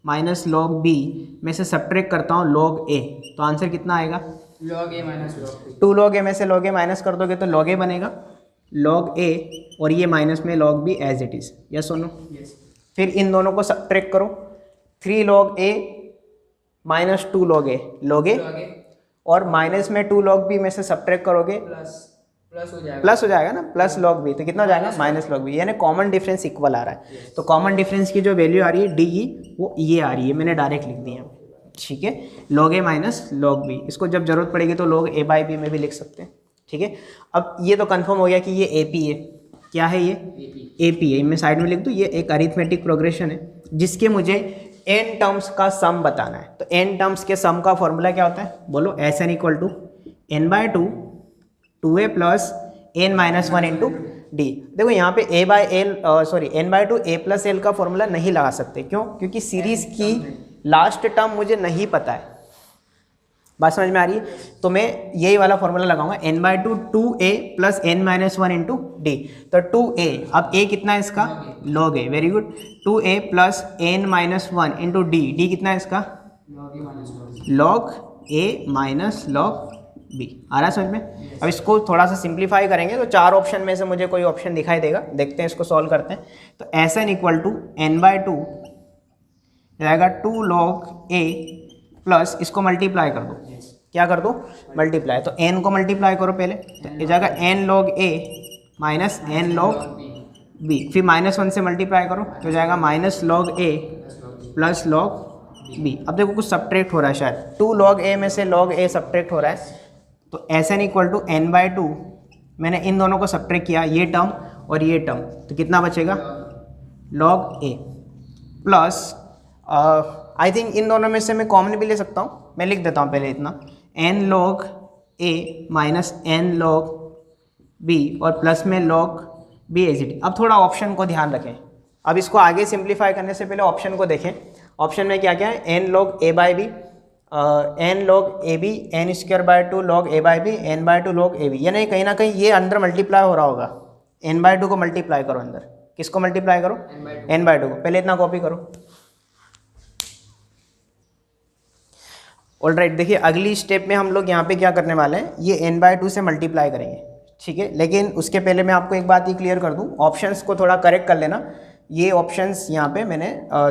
minus log b में से सब्ट्रैक्ट करता हूँ log a, तो आंसर कितना आएगा, log a minus log b। 2 log a में से log a माइनस कर दोगे तो log a बनेगा, log a और ये माइनस में log b as it is, yes और नो। फिर इन दोनों को सब्ट्रैक्ट करो, 3 log a minus 2 log a, log a और माइनस में 2 log b में से सब्ट्रैक्ट करोगे प्लस हो जाएगा ना, प्लस log b, तो कितना हो जाएगा, माइनस log b, यानी कॉमन डिफरेंस इक्वल आ रहा है। तो कॉमन डिफरेंस की जो वैल्यू आ रही है डी, वो ये आ रही है, मैंने डायरेक्ट लिख दी है। ठीक है, log a minus log b, इसको जब जरूरत पड़ेगी तो log a बाई b में भी लिख सकते हैं। ठीक है, अब ये तो कंफर्म हो गया कि ये एपी है। क्या है ये, एपी है, मैं साइड में लिख दूँ, ये एक अरिथमेटिक प्रोग्रेशन है जिसके मुझे n टर्म्स का सम बताना है। तो n टर्म्स के सम का फॉर्मूला क्या होता है, बोलो, S N equal to n bye 2 2a plus n minus 1 into D. देखो यहाँ पे a by L n bye 2 a plus L का फॉर्मूला नहीं लगा सकते, क्यों, क्योंकि सीरीज की लास्ट टर्म मुझे नहीं पता है। बात समझ में आ रही है? तो मैं यही वाला फॉर्मूला लगाऊंगा, n bye 2 2a plus n minus 1 into D. तो 2a, अब a कितना है इसका, log a, very good, 2a plus n minus 1 into D, D कितना है इसका, log a minus log b। आ रहा है समझ में? अब इसको थोड़ा सा सिंप्लीफाई करेंगे तो 4 ऑप्शन में से मुझे कोई ऑप्शन दिखाई देगा, देखते हैं इसको सॉल्व करते हैं। तो S N equal to n bye 2 जाएगा 2 log a प्लस इसको मल्टीप्लाई कर दो, क्या कर दो, मल्टीप्लाई। तो n को मल्टीप्लाई करो पहले, तो ये जाएगा n log a minus n log b, फिर माइनस 1 से मल्टीप्लाई करो तो जाएगा minus log a plus log b। अब देखो कुछ सब्ट्रैक्ट हो रहा है, शायद 2 log a में से log a सब्ट्रैक्ट हो रहा है। तो S N equal to n bye 2, मैंने इन दोनों को सब्ट्रैक्ट किया, ये टर्म और ये टर्म, तो कितना बचेगा, log a plus I think in दोनों में से मैं कॉमन भी ले सकता हूँ, मैं लिख देता हूँ पहले इतना, n log a minus n log b और प्लस में log b एज इट। अब थोड़ा ऑप्शन को ध्यान रखें, अब इसको आगे सिंप्लीफाई करने से पहले ऑप्शन को देखें। ऑप्शन में क्या क्या है, n log a by B, n log a b, n square by 2 log a by B, n bye 2 log a b, यानी कहीं ना कहीं ये अंदर मल्टीप्लाई हो रहा होगा। n बाय 2 को मल्टीप्लाई करो अंदर, किसको मल्टीप्लाई करो, n बाय 2 को, पहले इतना कॉपी करो। ऑलराइट, देखिए अगली स्टेप में हम लोग यहाँ पे क्या करने वाले हैं, ये n बाय 2 से मल्टीप्लाई करेंगे। ठीक है, लेकिन उसके पहले मैं आपको एक बात ही क्लियर कर दूँ, ऑप्शंस को थोड़ा करेक्ट कर लेना। ये ऑप्शंस यहाँ पे मैंने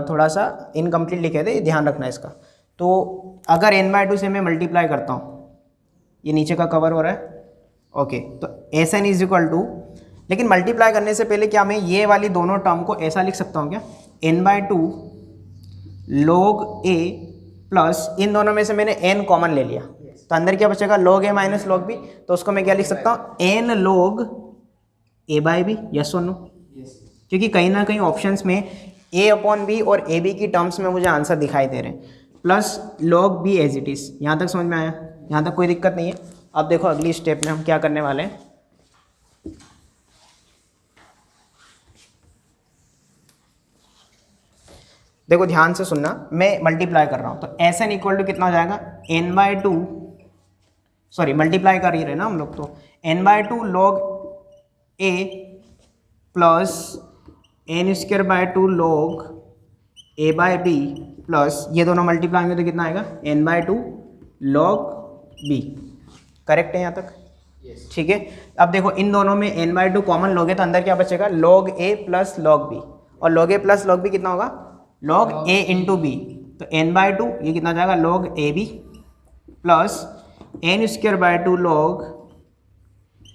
थोड़ा सा इनकम्प्लीट लिखे थे, ध्यान रखना इसका। तो अगर n बाय 2 से मैं मल्टीप्लाई करता हूँ, ये नीचे का कवर हो रहा है, ओके, तो S N is equal to, लेकिन मल्टीप्लाई करने से पहले क्या मैं ये वाली दोनों टर्म को ऐसा लिख सकता हूँ क्या, n bye 2 log a plus इन दोनों में से मैंने n कॉमन ले लिया, तो अंदर क्या बचेगा, log a minus log b, तो उसको मैं क्या लिख सकता हूँ, n log a by B, yes और नो, क्योंकि कहीं ना कहीं ऑप्शंस में a अपॉन b और a b की टर्म्स में मुझे आंसर दिखाई दे रहे हैं, plus log b as it is. यहाँ तक समझ में आया, यहाँ तक कोई दिक्कत नहीं है। अब देखो अगली स्टेप में हम क्या करने वाले हैं, देखो ध्यान से सुनना, मैं मल्टीप्लाई कर रहा हूँ, तो एस एन इक्वल टू कितना हो जाएगा, n/2, सॉरी मल्टीप्लाई कर ही रहे ना हम लोग, तो n/2 log a plus n² log a/b plus ये दोनों मल्टीप्लाई होंगे तो कितना आएगा, n/2 log b। करेक्ट है यहाँ तक? Yes. ठीक है। अब देखो इन दोनों में n/2 कॉमन लोगे तो अंदर क्या बचेगा, log a plus log b, और log a plus log b कितना होगा, log a इंटू b, तो n/2 ये कितना जाएगा, log ab plus n² log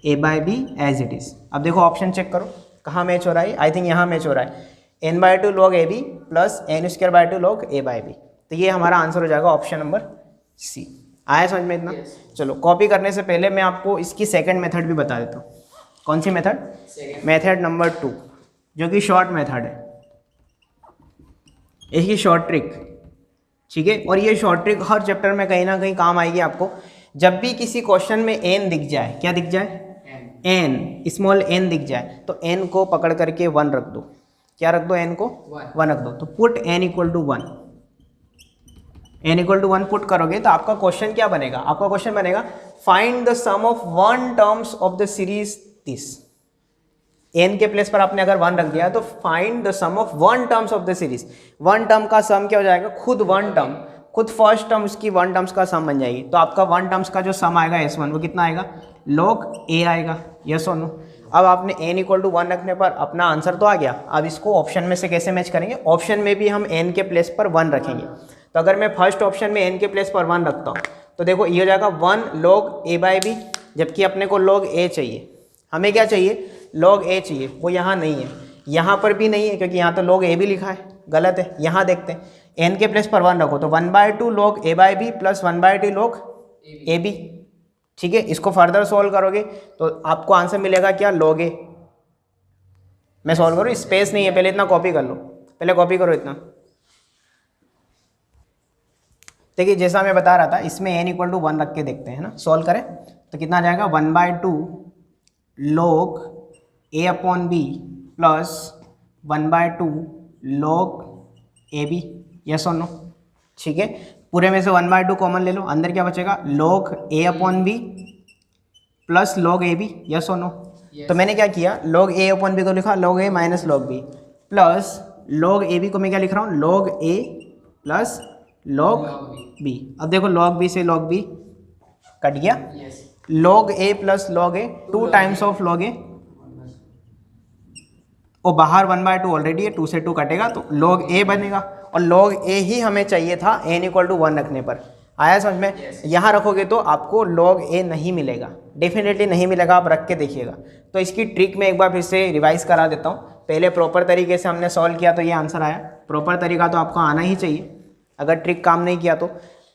a/b as it is. अब देखो ऑप्शन चेक करो कहाँ मैच हो रहा है, आई थिंक यहाँ मैच हो रहा है, n/2 log ab plus n² log a/b, तो ये हमारा आंसर हो जाएगा ऑप्शन नंबर सी। आया समझ में इतना? Yes. चलो कॉपी करने से पहले मैं आपको इसकी सेकंड मेथड भी बता देता हूँ। कौन सी मेथड? मेथड नंबर 2, जो कि शॉर्ट मेथड है, इसकी शॉर्ट ट्रिक। ठीक है, और ये शॉर्ट ट्रिक हर चैप्टर में कहीं ना कहीं काम आएगी आपको। जब भी किसी क्वेश्चन में n दिख जाए, क्या दिख जाए, n स्मॉल n दिख जाए, तो n को पकड़ करके 1 रख दो। क्या रख दो, n को 1 रख दो, तो put n equal to 1, n equal to 1 put करोगे तो आपका क्वेश्चन क्या बनेगा, आपका क्वेश्चन बनेगा find the sum of 1 terms of the series this. n के प्लेस पर आपने अगर 1 रख दिया तो find the sum of 1 terms of the series. 1 term का सम क्या हो जाएगा, खुद 1 टर्म, खुद फर्स्ट टर्म उसकी 1 टर्म्स का सम बन जाएगी। तो आपका 1 टर्म्स का जो सम आएगा S1 वो कितना आएगा, log a आएगा। यस और नो? अब आपने n इक्वल टू 1 रखने पर अपना आंसर तो आ गया। अब इसको ऑप्शन में से कैसे मैच करेंगे, ऑप्शन में भी हम n के प्लेस पर 1 रखेंगे। तो अगर मैं फर्स्ट ऑप्शन में n के प्लेस पर 1 रखता हूँ तो देखो ये हो जाएगा 1 log a/b, जबकि अपने को log a चाहिए। हमें क्या चाहिए, log a चाहिए, वो यहाँ नहीं है, यहाँ पर भी नहीं है क्योंकि यहाँ तो log a भी लिखा है, गलत है। यहाँ देखते हैं n के प्लेस पर 1 रखो तो 1/2 log a/b plus 1/2 log ab। ठीक है, इसको फर्दर सॉल्व करोगे तो आपको आंसर मिलेगा क्या, log a। मैं सॉल्व करूँ, स्पेस नहीं है, पहले इतना कॉपी कर लो, पहले कॉपी करो इतना। देखिए जैसा मैं बता रहा था, इसमें n इक्वल टू 1 रख के देखते हैं ना, सॉल्व करें तो कितना आ जाएगा, 1/2 log a/b plus 1/2 log ab। Yes और नो? ठीक है, पूरे में से 1/2 कॉमन ले लो, अंदर क्या बचेगा, log a/b plus log ab। Yes और नो? तो मैंने क्या किया, log a/b को लिखा log a minus log b plus log ab को मैं क्या लिख रहा हूँ, log a plus log b। अब देखो log b से log b कट गया, log a plus log a 2 times of log a, और बाहर 1/2 ऑलरेडी है, 2 से 2 कटेगा तो log a बनेगा, और log a ही हमें चाहिए था n इक्वल टू 1 रखने पर। आया समझ में? यहाँ रखोगे तो आपको log a नहीं मिलेगा, डेफिनेटली नहीं मिलेगा, आप रख के देखिएगा। तो इसकी ट्रिक मैं एक बार फिर से रिवाइज करा देता हूँ। पहले प्रॉपर तरीके से हमने सॉल्व किया तो ये आंसर आया, प्रॉपर तरीका तो आपको आना ही चाहिए। अगर ट्रिक काम नहीं किया तो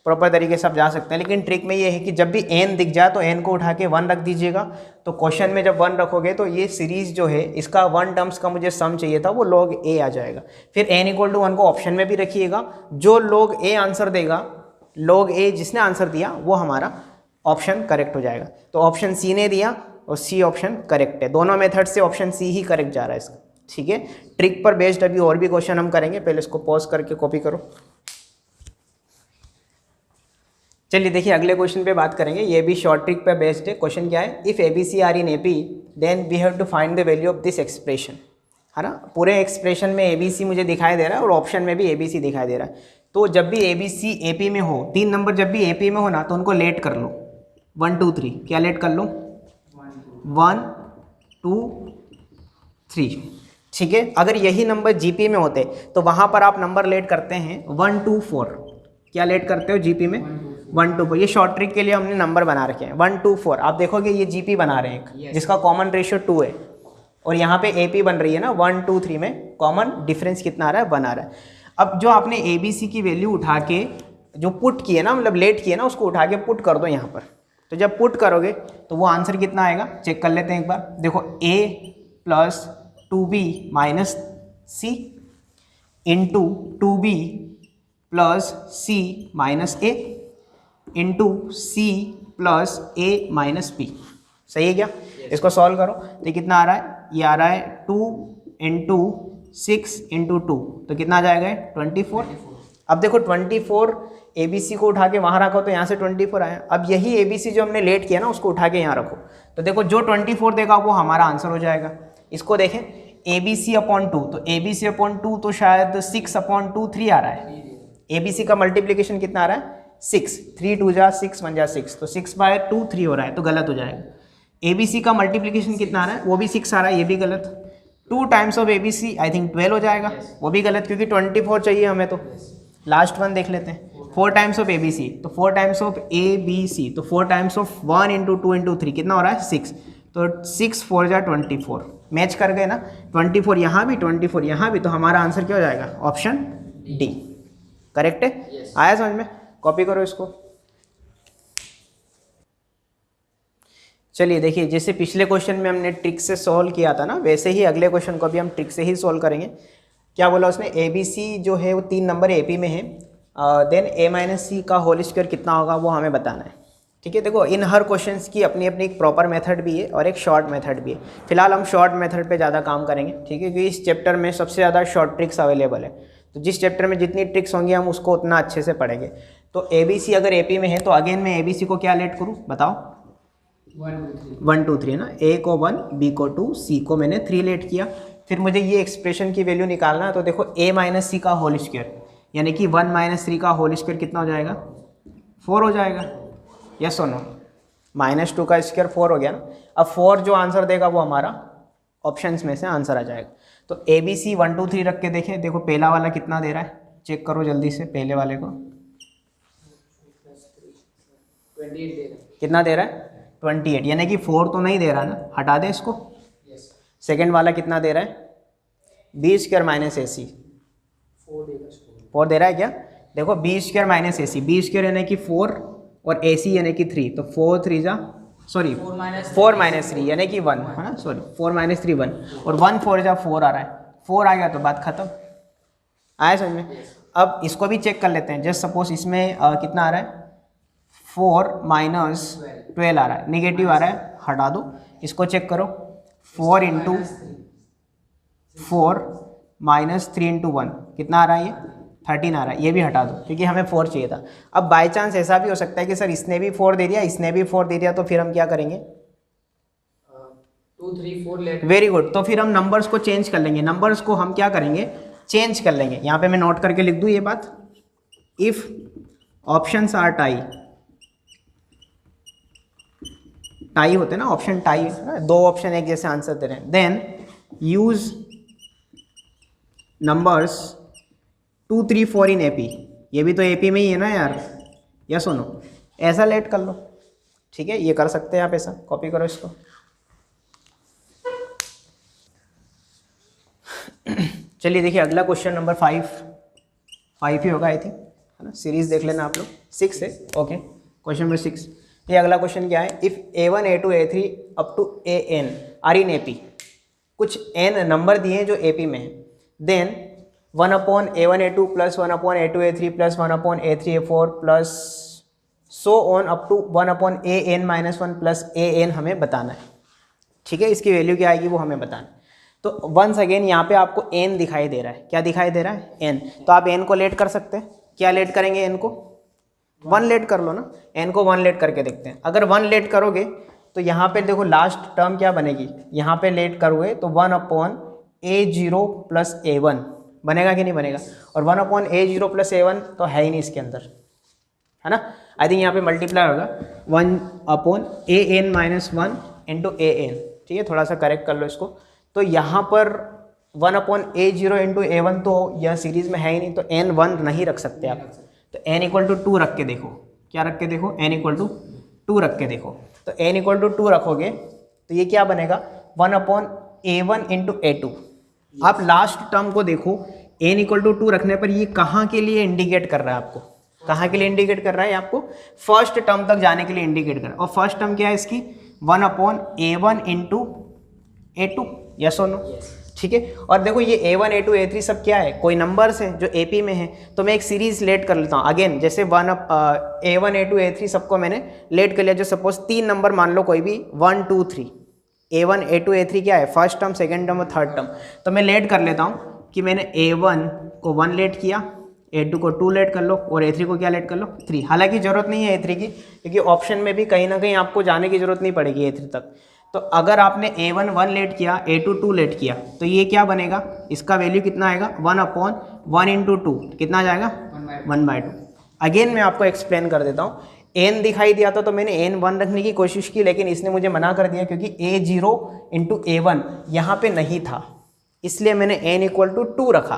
प्रॉपर तरीके से आप जा सकते हैं, लेकिन ट्रिक में ये है कि जब भी n दिख जाए तो n को उठा के 1 रख दीजिएगा। तो क्वेश्चन में जब 1 रखोगे तो ये सीरीज जो है इसका 1 टर्म्स का मुझे सम चाहिए था, वो log a आ जाएगा। फिर n इक्वल टू 1 को ऑप्शन में भी रखिएगा, जो log a आंसर देगा, log a जिसने आंसर दिया वो हमारा ऑप्शन करेक्ट हो जाएगा। तो ऑप्शन सी ने दिया और सी ऑप्शन करेक्ट है, दोनों मेथड से ऑप्शन सी ही करेक्ट जा रहा है इसका। ठीक है, ट्रिक पर बेस्ड अभी और भी क्वेश्चन हम करेंगे, पहले इसको पॉज करके कॉपी करो। चलिए देखिए अगले क्वेश्चन पे बात करेंगे, ये भी शॉर्ट ट्रिक पे बेस्ड है। क्वेश्चन क्या है, if ABC are in AP then we have to find the value of this expression, है ना। पूरे एक्सप्रेशन में ABC मुझे दिखाई दे रहा है और ऑप्शन में भी ABC दिखाई दे रहा है। तो जब भी ABC AP में हो, 3 नंबर जब भी AP में हो ना, तो उनको लेट कर लो, 1 2 3। क्या लेट कर लो, 1 2 3। ठीक है, अगर यही नंबर GP में होते तो वहाँ पर आप नंबर लेट करते हैं 1 2 4। क्या लेट करते हो GP में, 1 2 4। ये शॉर्ट ट्रिक के लिए हमने नंबर बना रखे हैं 1 2 4। आप देखोगे ये GP बना रहे हैं जिसका कॉमन रेशियो 2 है, और यहाँ पे AP बन रही है ना 1 2 3 में कॉमन डिफरेंस कितना आ रहा है, 1 आ रहा है। अब जो आपने ABC की वैल्यू उठा के जो पुट किए ना, मतलब लेट किए ना, उसको उठा के पुट कर दो यहाँ पर। तो जब पुट करोगे तो वो आंसर कितना आएगा, चेक कर लेते हैं एक बार। देखो A plus 2B minus C into 2B plus C minus A into C plus A minus B। सही है क्या? इसको सॉल्व करो तो कितना आ रहा है, ये आ रहा है 2 इंटू 6 इंटू 2 तो कितना आ जाएगा 24। अब देखो 24 ABC को उठा के वहाँ रखो तो यहाँ से 24 आया। अब यही ABC जो हमने लेट किया ना उसको उठा के यहाँ रखो तो देखो जो 24 देगा वो हमारा आंसर हो जाएगा। इसको देखें ABC अपॉन 2 तो ABC अपॉन 2 तो शायद 6 अपॉन 2 3 आ रहा है। ABC का मल्टीप्लिकेशन कितना आ रहा है 6, 3 2 जा 6 1 जा 6 तो 6/2 3 हो रहा है तो गलत हो जाएगा। ABC का मल्टीप्लिकेशन कितना आ रहा है वो भी 6 आ रहा है, ये भी गलत। 2 times of ABC I think 12 हो जाएगा, वो भी गलत क्योंकि 24 चाहिए हमें। तो लास्ट वन देख लेते हैं 4 टाइम्स ऑफ ABC तो 4 टाइम्स ऑफ ABC तो 4 टाइम्स ऑफ 1 इंटू 2 इंटू 3 कितना हो रहा है 6 तो 6 4 जा 24 मैच कर गए ना। 24 यहाँ भी 24 यहाँ भी तो हमारा आंसर क्या हो जाएगा ऑप्शन डी करेक्ट है। आया समझ में, कॉपी करो इसको। चलिए देखिए जैसे पिछले क्वेश्चन में हमने ट्रिक से सॉल्व किया था ना वैसे ही अगले क्वेश्चन को भी हम ट्रिक से ही सॉल्व करेंगे। क्या बोला उसने ABC जो है वो 3 नंबर AP में है, देन A-C का होल स्क्वायर कितना होगा वो हमें बताना है। ठीक है, देखो इन हर क्वेश्चंस की अपनी अपनी एक प्रॉपर मेथड भी है और एक शॉर्ट मेथड भी है। फिलहाल हम शॉर्ट मेथड पे ज़्यादा काम करेंगे, ठीक है, क्योंकि इस चैप्टर में सबसे ज़्यादा शॉर्ट ट्रिक्स अवेलेबल है। तो जिस चैप्टर में जितनी ट्रिक्स होंगी हम उसको उतना अच्छे से पढ़ेंगे। तो ABC अगर AP में है तो अगेन मैं ABC को क्या लेट करूँ बताओ 1 2 3 ना, A को 1 B को 2 C को मैंने 3 लेट किया। फिर मुझे ये एक्सप्रेशन की वैल्यू निकालना है तो देखो A-C का होल स्क्वायर यानी कि 1 - 3 का होल स्क्वायर कितना हो जाएगा 4 हो जाएगा। यस और नो, -2 का स्क्वायर 4 हो गया ना। अब 4 जो आंसर देगा वो हमारा ऑप्शंस में से आंसर आ जाएगा। तो ABC 1 2 3 रख के देखें, देखो पहला वाला कितना दे रहा है चेक करो जल्दी से। पहले वाले को 28 कितना दे रहा है 28 यानी कि 4 तो नहीं दे रहा ना, हटा दें इसको। सेकेंड वाला कितना दे रहा है B² - AC 4 दे रहा है क्या। देखो B² - AC, B² यानी कि 4 और AC यानी कि 3 तो 4 3 जा सॉरी 4 - 3 यानी कि 1 है ना, सॉरी 4 - 3 1 और 1 4 जा 4 आ रहा है। 4 आ गया तो बात खत्म। आया समझ में। अब इसको भी चेक कर लेते हैं। जस्ट सपोज इसमें कितना आ रहा है 4 - 12 आ रहा है, निगेटिव आ रहा है, हटा दो इसको। चेक करो 4 इंटू 4 - 3 इंटू 1 कितना आ रहा है ये 13 आ रहा है, ये भी हटा दो क्योंकि हमें 4 चाहिए था। अब बाय चांस ऐसा भी हो सकता है कि सर इसने भी 4 दे दिया इसने भी 4 दे दिया तो फिर हम क्या करेंगे 2 3 4 लेट। वेरी गुड, तो फिर हम नंबर्स को चेंज कर लेंगे। नंबर्स को हम क्या करेंगे चेंज कर लेंगे। यहाँ पे मैं नोट करके लिख दूँ ये बात, if options are tie, tie होते हैं ना ऑप्शन टाई, दो ऑप्शन एक जैसे आंसर दे रहे हैं, देन यूज नंबर्स 2 3 4 इन AP। ये भी तो AP में ही है ना यार, या सुनो ऐसा लेट कर लो। ठीक है, ये कर सकते हैं आप ऐसा, कॉपी करो इसको। चलिए देखिए अगला क्वेश्चन नंबर 5 ही होगा आई थिंक, है ना। सीरीज देख लेना आप लोग, 6 है ओके। क्वेश्चन नंबर 6, ये अगला क्वेश्चन क्या है, if A1 A2 A3 up to AN are in AP। कुछ n नंबर दिए हैं जो AP में है, then 1/A1 A2 plus 1/A2 A3 plus 1/A3 A4 plus so on up to 1/AN - 1 plus AN हमें बताना है। ठीक है, इसकी वैल्यू क्या आएगी वो हमें बताना है। तो वंस अगेन यहाँ पे आपको n दिखाई दे रहा है, क्या दिखाई दे रहा है n, तो आप n को लेट कर सकते हैं। क्या लेट करेंगे n को 1 लेट कर लो ना, n को 1 लेट करके देखते हैं। अगर 1 लेट करोगे तो यहाँ पे देखो लास्ट टर्म क्या बनेगी, यहाँ पे लेट करोगे तो 1/A0 प्लस A1 बनेगा कि नहीं बनेगा, और 1/A0 प्लस A1 तो है ही नहीं इसके अंदर, है ना। आई थिंक यहाँ पे मल्टीप्लाई होगा 1/AN - 1 इंटू AN। ठीक है, थोड़ा सा करेक्ट कर लो इसको। तो यहाँ पर 1/A0 इंटू A1 तो यह सीरीज में है ही नहीं, तो n 1 नहीं रख सकते आप। तो n = 2 रख के देखो, क्या रख के देखो n = 2 रख के देखो। तो n = 2 रखोगे तो ये क्या बनेगा 1/A1 इंटू A2। आप लास्ट टर्म को देखो, n = 2 रखने पर ये कहाँ के लिए इंडिकेट कर रहा है आपको, कहाँ के लिए इंडिकेट कर रहा है आपको, फर्स्ट टर्म तक जाने के लिए इंडिकेट कर रहा है। और फर्स्ट टर्म क्या है इसकी 1/A1 इंटू A2, यस और नो। ठीक है, और देखो ये A1 A2 A3 सब क्या है, कोई नंबर्स है जो AP में है। तो मैं एक सीरीज लेट कर लेता हूँ अगेन, जैसे A1 A2 A3 सबको मैंने लेट कर लिया। जो सपोज 3 नंबर मान लो कोई भी 1 2 3, A1 A2 A3 क्या है फर्स्ट टर्म सेकेंड टर्म और थर्ड टर्म। तो मैं लेट कर लेता हूँ कि मैंने A1 को 1 लेट किया, A2 को 2 लेट कर लो और A3 को क्या लेट कर लो 3। हालांकि ज़रूरत नहीं है A3 की, क्योंकि ऑप्शन में भी कहीं ना कहीं आपको जाने की ज़रूरत नहीं पड़ेगी A3 तक। तो अगर आपने A1 1 लेट किया, A2 2 लेट किया, तो ये क्या बनेगा, इसका वैल्यू कितना आएगा 1/1 इंटू 2 कितना आ जाएगा 1/2। अगेन मैं आपको एक्सप्लेन कर देता हूँ। n दिखाई दिया था तो मैंने n 1 रखने की कोशिश की, लेकिन इसने मुझे मना कर दिया क्योंकि A0 इंटू A1 यहाँ पे नहीं था, इसलिए मैंने n = 2 रखा।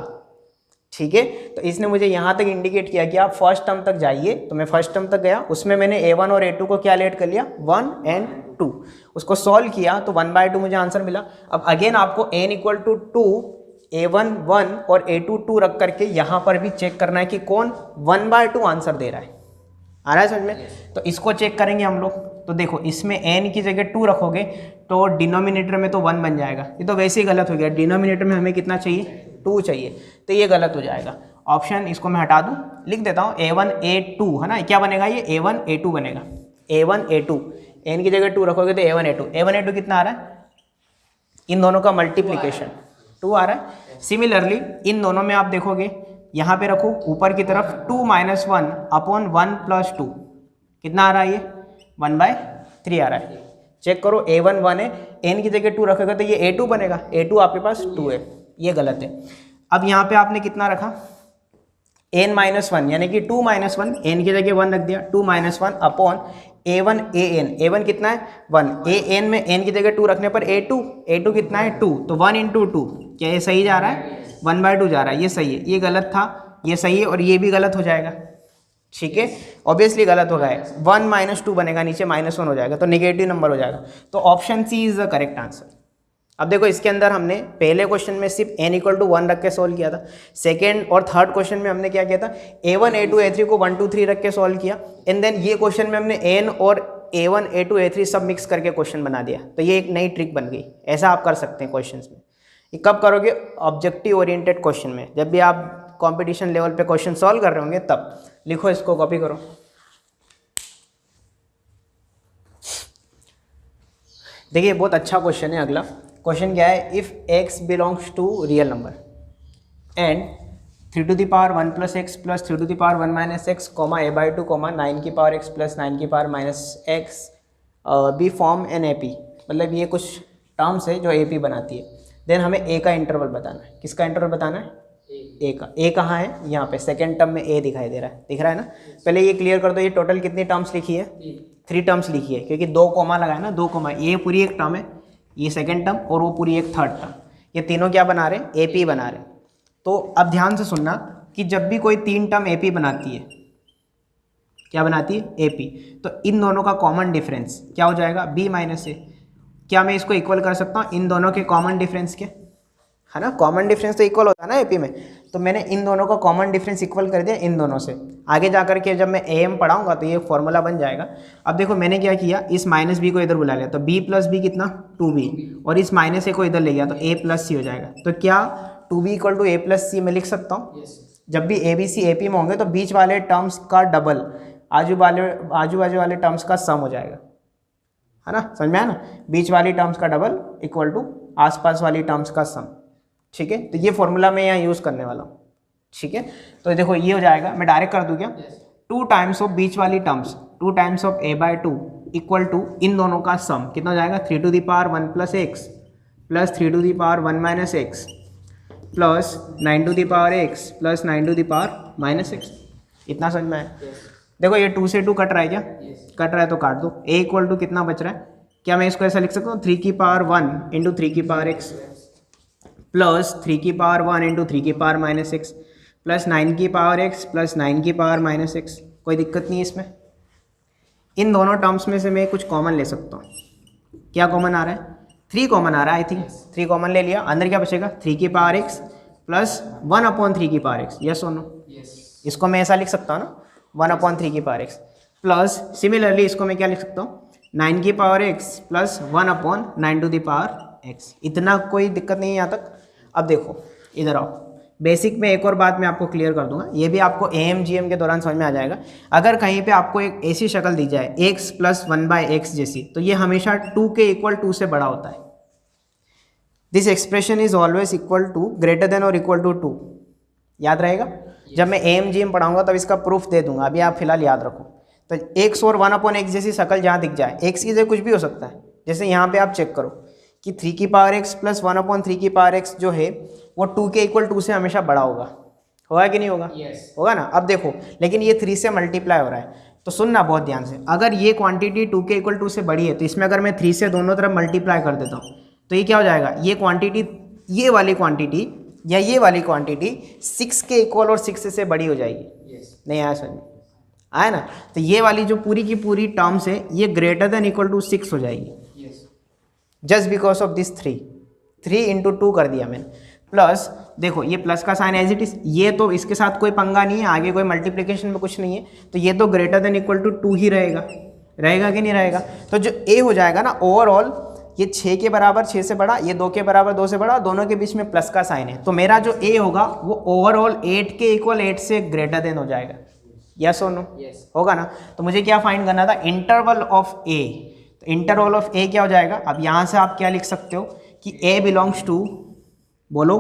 ठीक है, तो इसने मुझे यहाँ तक इंडिकेट किया कि आप फर्स्ट टर्म तक जाइए, तो मैं फर्स्ट टर्म तक गया, उसमें मैंने A1 और A2 को क्या लेट कर लिया 1 और 2, उसको सॉल्व किया तो 1/2 मुझे आंसर मिला। अब अगेन आपको n = 2, A1 1 और A2 2 रख करके यहाँ पर भी चेक करना है कि कौन 1/2 आंसर दे रहा है। आ रहा है समझ में? तो इसको चेक करेंगे हम लोग। तो देखो इसमें n की जगह 2 रखोगे तो डिनोमिनेटर में तो 1 बन जाएगा, ये तो वैसे ही गलत हो गया। डिनोमिनेटर में हमें कितना चाहिए 2 चाहिए, तो ये गलत हो जाएगा। ऑप्शन इसको मैं हटा दूँ, लिख देता हूँ A1 A2 है ना, क्या बनेगा ये A1 A2 बनेगा। A1 A2, n की जगह 2 रखोगे तो A1 A2। A1 A2 कितना आ रहा है, इन दोनों का मल्टीप्लीकेशन 2 आ रहा है। सिमिलरली इन दोनों में आप देखोगे यहाँ पे रखो ऊपर की तरफ 2 - 1/1 + 2 कितना आ रहा है, ये 1/3 आ रहा है। चेक करो A1 1 है, n की जगह 2 रखोगे तो ये A2 बनेगा, A2 आपके पास 2 है, ये गलत है। अब यहाँ पे आपने कितना रखा n - 1 यानी कि 2 - 1, n की जगह 1 रख दिया, 2 - 1 A1 AN, A1 कितना है 1, AN में n की जगह 2 रखने पर A2 कितना है 2, तो 1 × 2 क्या ये सही जा रहा है 1/2 जा रहा है, ये सही है। ये गलत था, ये सही है, और ये भी गलत हो जाएगा। ठीक है, ऑब्वियसली गलत होगा, 1 - 2 बनेगा, नीचे -1 हो जाएगा, तो नेगेटिव नंबर हो जाएगा। तो option C is the correct answer. अब देखो इसके अंदर हमने पहले क्वेश्चन में सिर्फ n = 1 रख के सॉल्व किया था, सेकेंड और थर्ड क्वेश्चन में हमने क्या किया था A1 A2 A3 को 1 2 3 रख के सॉल्व किया, एंड देन ये क्वेश्चन में हमने n और A1 A2 A3 सब मिक्स करके क्वेश्चन बना दिया। तो ये एक नई ट्रिक बन गई, ऐसा आप कर सकते हैं क्वेश्चन में। ये कब करोगे, ऑब्जेक्टिव ओरिएंटेड क्वेश्चन में, जब भी आप कंपटीशन लेवल पे क्वेश्चन सॉल्व कर रहे होंगे तब। लिखो इसको, कॉपी करो। देखिए बहुत अच्छा क्वेश्चन है। अगला क्वेश्चन क्या है, if x belongs to real number and 3⁻1 + x + 3⁻1 - x, a/2, 9x + 9 x be form an AP, मतलब ये कुछ टर्म्स है जो AP बनाती है। देन हमें a का इंटरवल बताना है। किसका इंटरवल बताना है, a का। a कहाँ है, यहाँ पे सेकेंड टर्म में a दिखाई दे रहा है, दिख रहा है ना। पहले ये क्लियर कर दो, ये टोटल कितनी टर्म्स लिखी है 3 टर्म्स लिखी है, क्योंकि 2 कॉमा लगाया ना, 2 कॉमा, ये पूरी एक टर्म है, ये सेकेंड टर्म, और वो पूरी एक थर्ड टर्म, ये तीनों क्या बना रहे हैं AP बना रहे हैं। तो अब ध्यान से सुनना कि जब भी कोई 3 टर्म AP बनाती है, क्या बनाती है AP, तो इन दोनों का कॉमन डिफरेंस क्या हो जाएगा B - A। क्या मैं इसको इक्वल कर सकता हूँ इन दोनों के कॉमन डिफरेंस के, है ना। कॉमन डिफरेंस तो इक्वल होता है ना AP में, तो मैंने इन दोनों का कॉमन डिफरेंस इक्वल कर दिया इन दोनों से। आगे जाकर के जब मैं AM पढ़ाऊंगा तो ये फॉर्मूला बन जाएगा। अब देखो मैंने क्या किया, इस -B को इधर बुला लिया, तो B + B कितना 2B, और इस -A को इधर ले गया तो A + C हो जाएगा। तो क्या 2B = A + C मैं लिख सकता हूँ। जब भी ABC AP में होंगे तो बीच वाले टर्म्स का डबल, आजू बाजू वाले टर्म्स का सम हो जाएगा, है ना। समझ में आया ना, बीच वाली टर्म्स का डबल = आसपास वाली टर्म्स का सम। ठीक है, तो ये फॉर्मूला मैं यहाँ यूज़ करने वाला हूँ। ठीक है, तो देखो ये हो जाएगा, मैं डायरेक्ट कर दूँ क्या, 2 टाइम्स ऑफ बीच वाली टर्म्स, 2 टाइम्स ऑफ a/2 = इन दोनों का सम कितना हो जाएगा 3⁻1 + x + 3⁻1 - x + 9x + 9 - x। इतना समझ में आया। देखो ये 2 से 2 कट रहा है क्या, कट रहा है तो काट दो। a = कितना बच रहा है, क्या मैं इसको ऐसा लिख सकता हूँ 3⁻1 × 3⁻x + 3⁻1 × 3⁻− x + 9x + 9 - x। कोई दिक्कत नहीं है इसमें। इन दोनों टर्म्स में से मैं कुछ कॉमन ले सकता हूँ। क्या कॉमन आ रहा है, 3 कॉमन आ रहा है। आई थिंक 3 कॉमन ले लिया, अंदर क्या बचेगा 3⁻x + 1/3⁻x, यस और नो। इसको मैं ऐसा लिख सकता हूँ ना 1/3⁻x, प्लस सिमिलरली इसको मैं क्या लिख सकता हूँ 9x + 1/9x। इतना कोई दिक्कत नहीं है यहाँ तक। अब देखो इधर आओ, बेसिक में एक और बात मैं आपको क्लियर कर दूंगा, ये भी आपको AM/GM के दौरान समझ में आ जाएगा। अगर कहीं पे आपको एक ऐसी शक्ल दी जाए x + 1/x जैसी, तो ये हमेशा 2 के = 2 से बड़ा होता है। This expression is always equal to greater than और इक्वल टू 2। याद रहेगा? जब मैं एम जी एम पढ़ाऊंगा तब इसका प्रूफ दे दूंगा, अभी आप फिलहाल याद रखो। तो एक्स और 1/x जैसी शक्ल जहाँ दिख जाए, एक्स की जगह कुछ भी हो सकता है। जैसे यहाँ पे आप चेक करो कि 3 की पावर x प्लस 1/3 की पावर x जो है वो 2 के इक्वल 2 से हमेशा बड़ा होगा कि नहीं होगा? होगा ना। अब देखो, लेकिन ये 3 से मल्टीप्लाई हो रहा है, तो सुनना बहुत ध्यान से। अगर ये क्वांटिटी 2 के इक्वल 2 से बड़ी है तो इसमें अगर मैं 3 से दोनों तरफ मल्टीप्लाई कर देता हूँ तो ये क्या हो जाएगा? ये क्वांटिटी, ये वाली क्वांटिटी या ये वाली क्वांटिटी 6 के इक्वल और 6 से बड़ी हो जाएगी। नहीं आया समझ? आया ना? तो ये वाली जो पूरी की पूरी टर्म्स है ये ग्रेटर देन इक्वल टू 6 हो जाएगी, just because of this 3 into 2 कर दिया मैंने। प्लस देखो ये प्लस का साइन एज इट इज, ये तो इसके साथ कोई पंगा नहीं है, आगे कोई मल्टीप्लिकेशन में कुछ नहीं है, तो ये तो ग्रेटर देन इक्वल टू 2 ही रहेगा कि नहीं रहेगा? तो जो ए हो जाएगा ना ओवरऑल, ये 6 के बराबर 6 से बड़ा, ये 2 के बराबर 2 से बड़ा, दोनों के बीच में प्लस का साइन है, तो मेरा जो ए होगा वो ओवरऑल 8 के इक्वल 8 से ग्रेटर देन हो जाएगा। यस और नो? होगा ना। तो मुझे क्या फाइंड करना था? इंटरवल ऑफ ए। तो इंटरवल ऑफ ए क्या हो जाएगा? अब यहाँ से आप क्या लिख सकते हो कि ए बिलोंग्स टू, बोलो,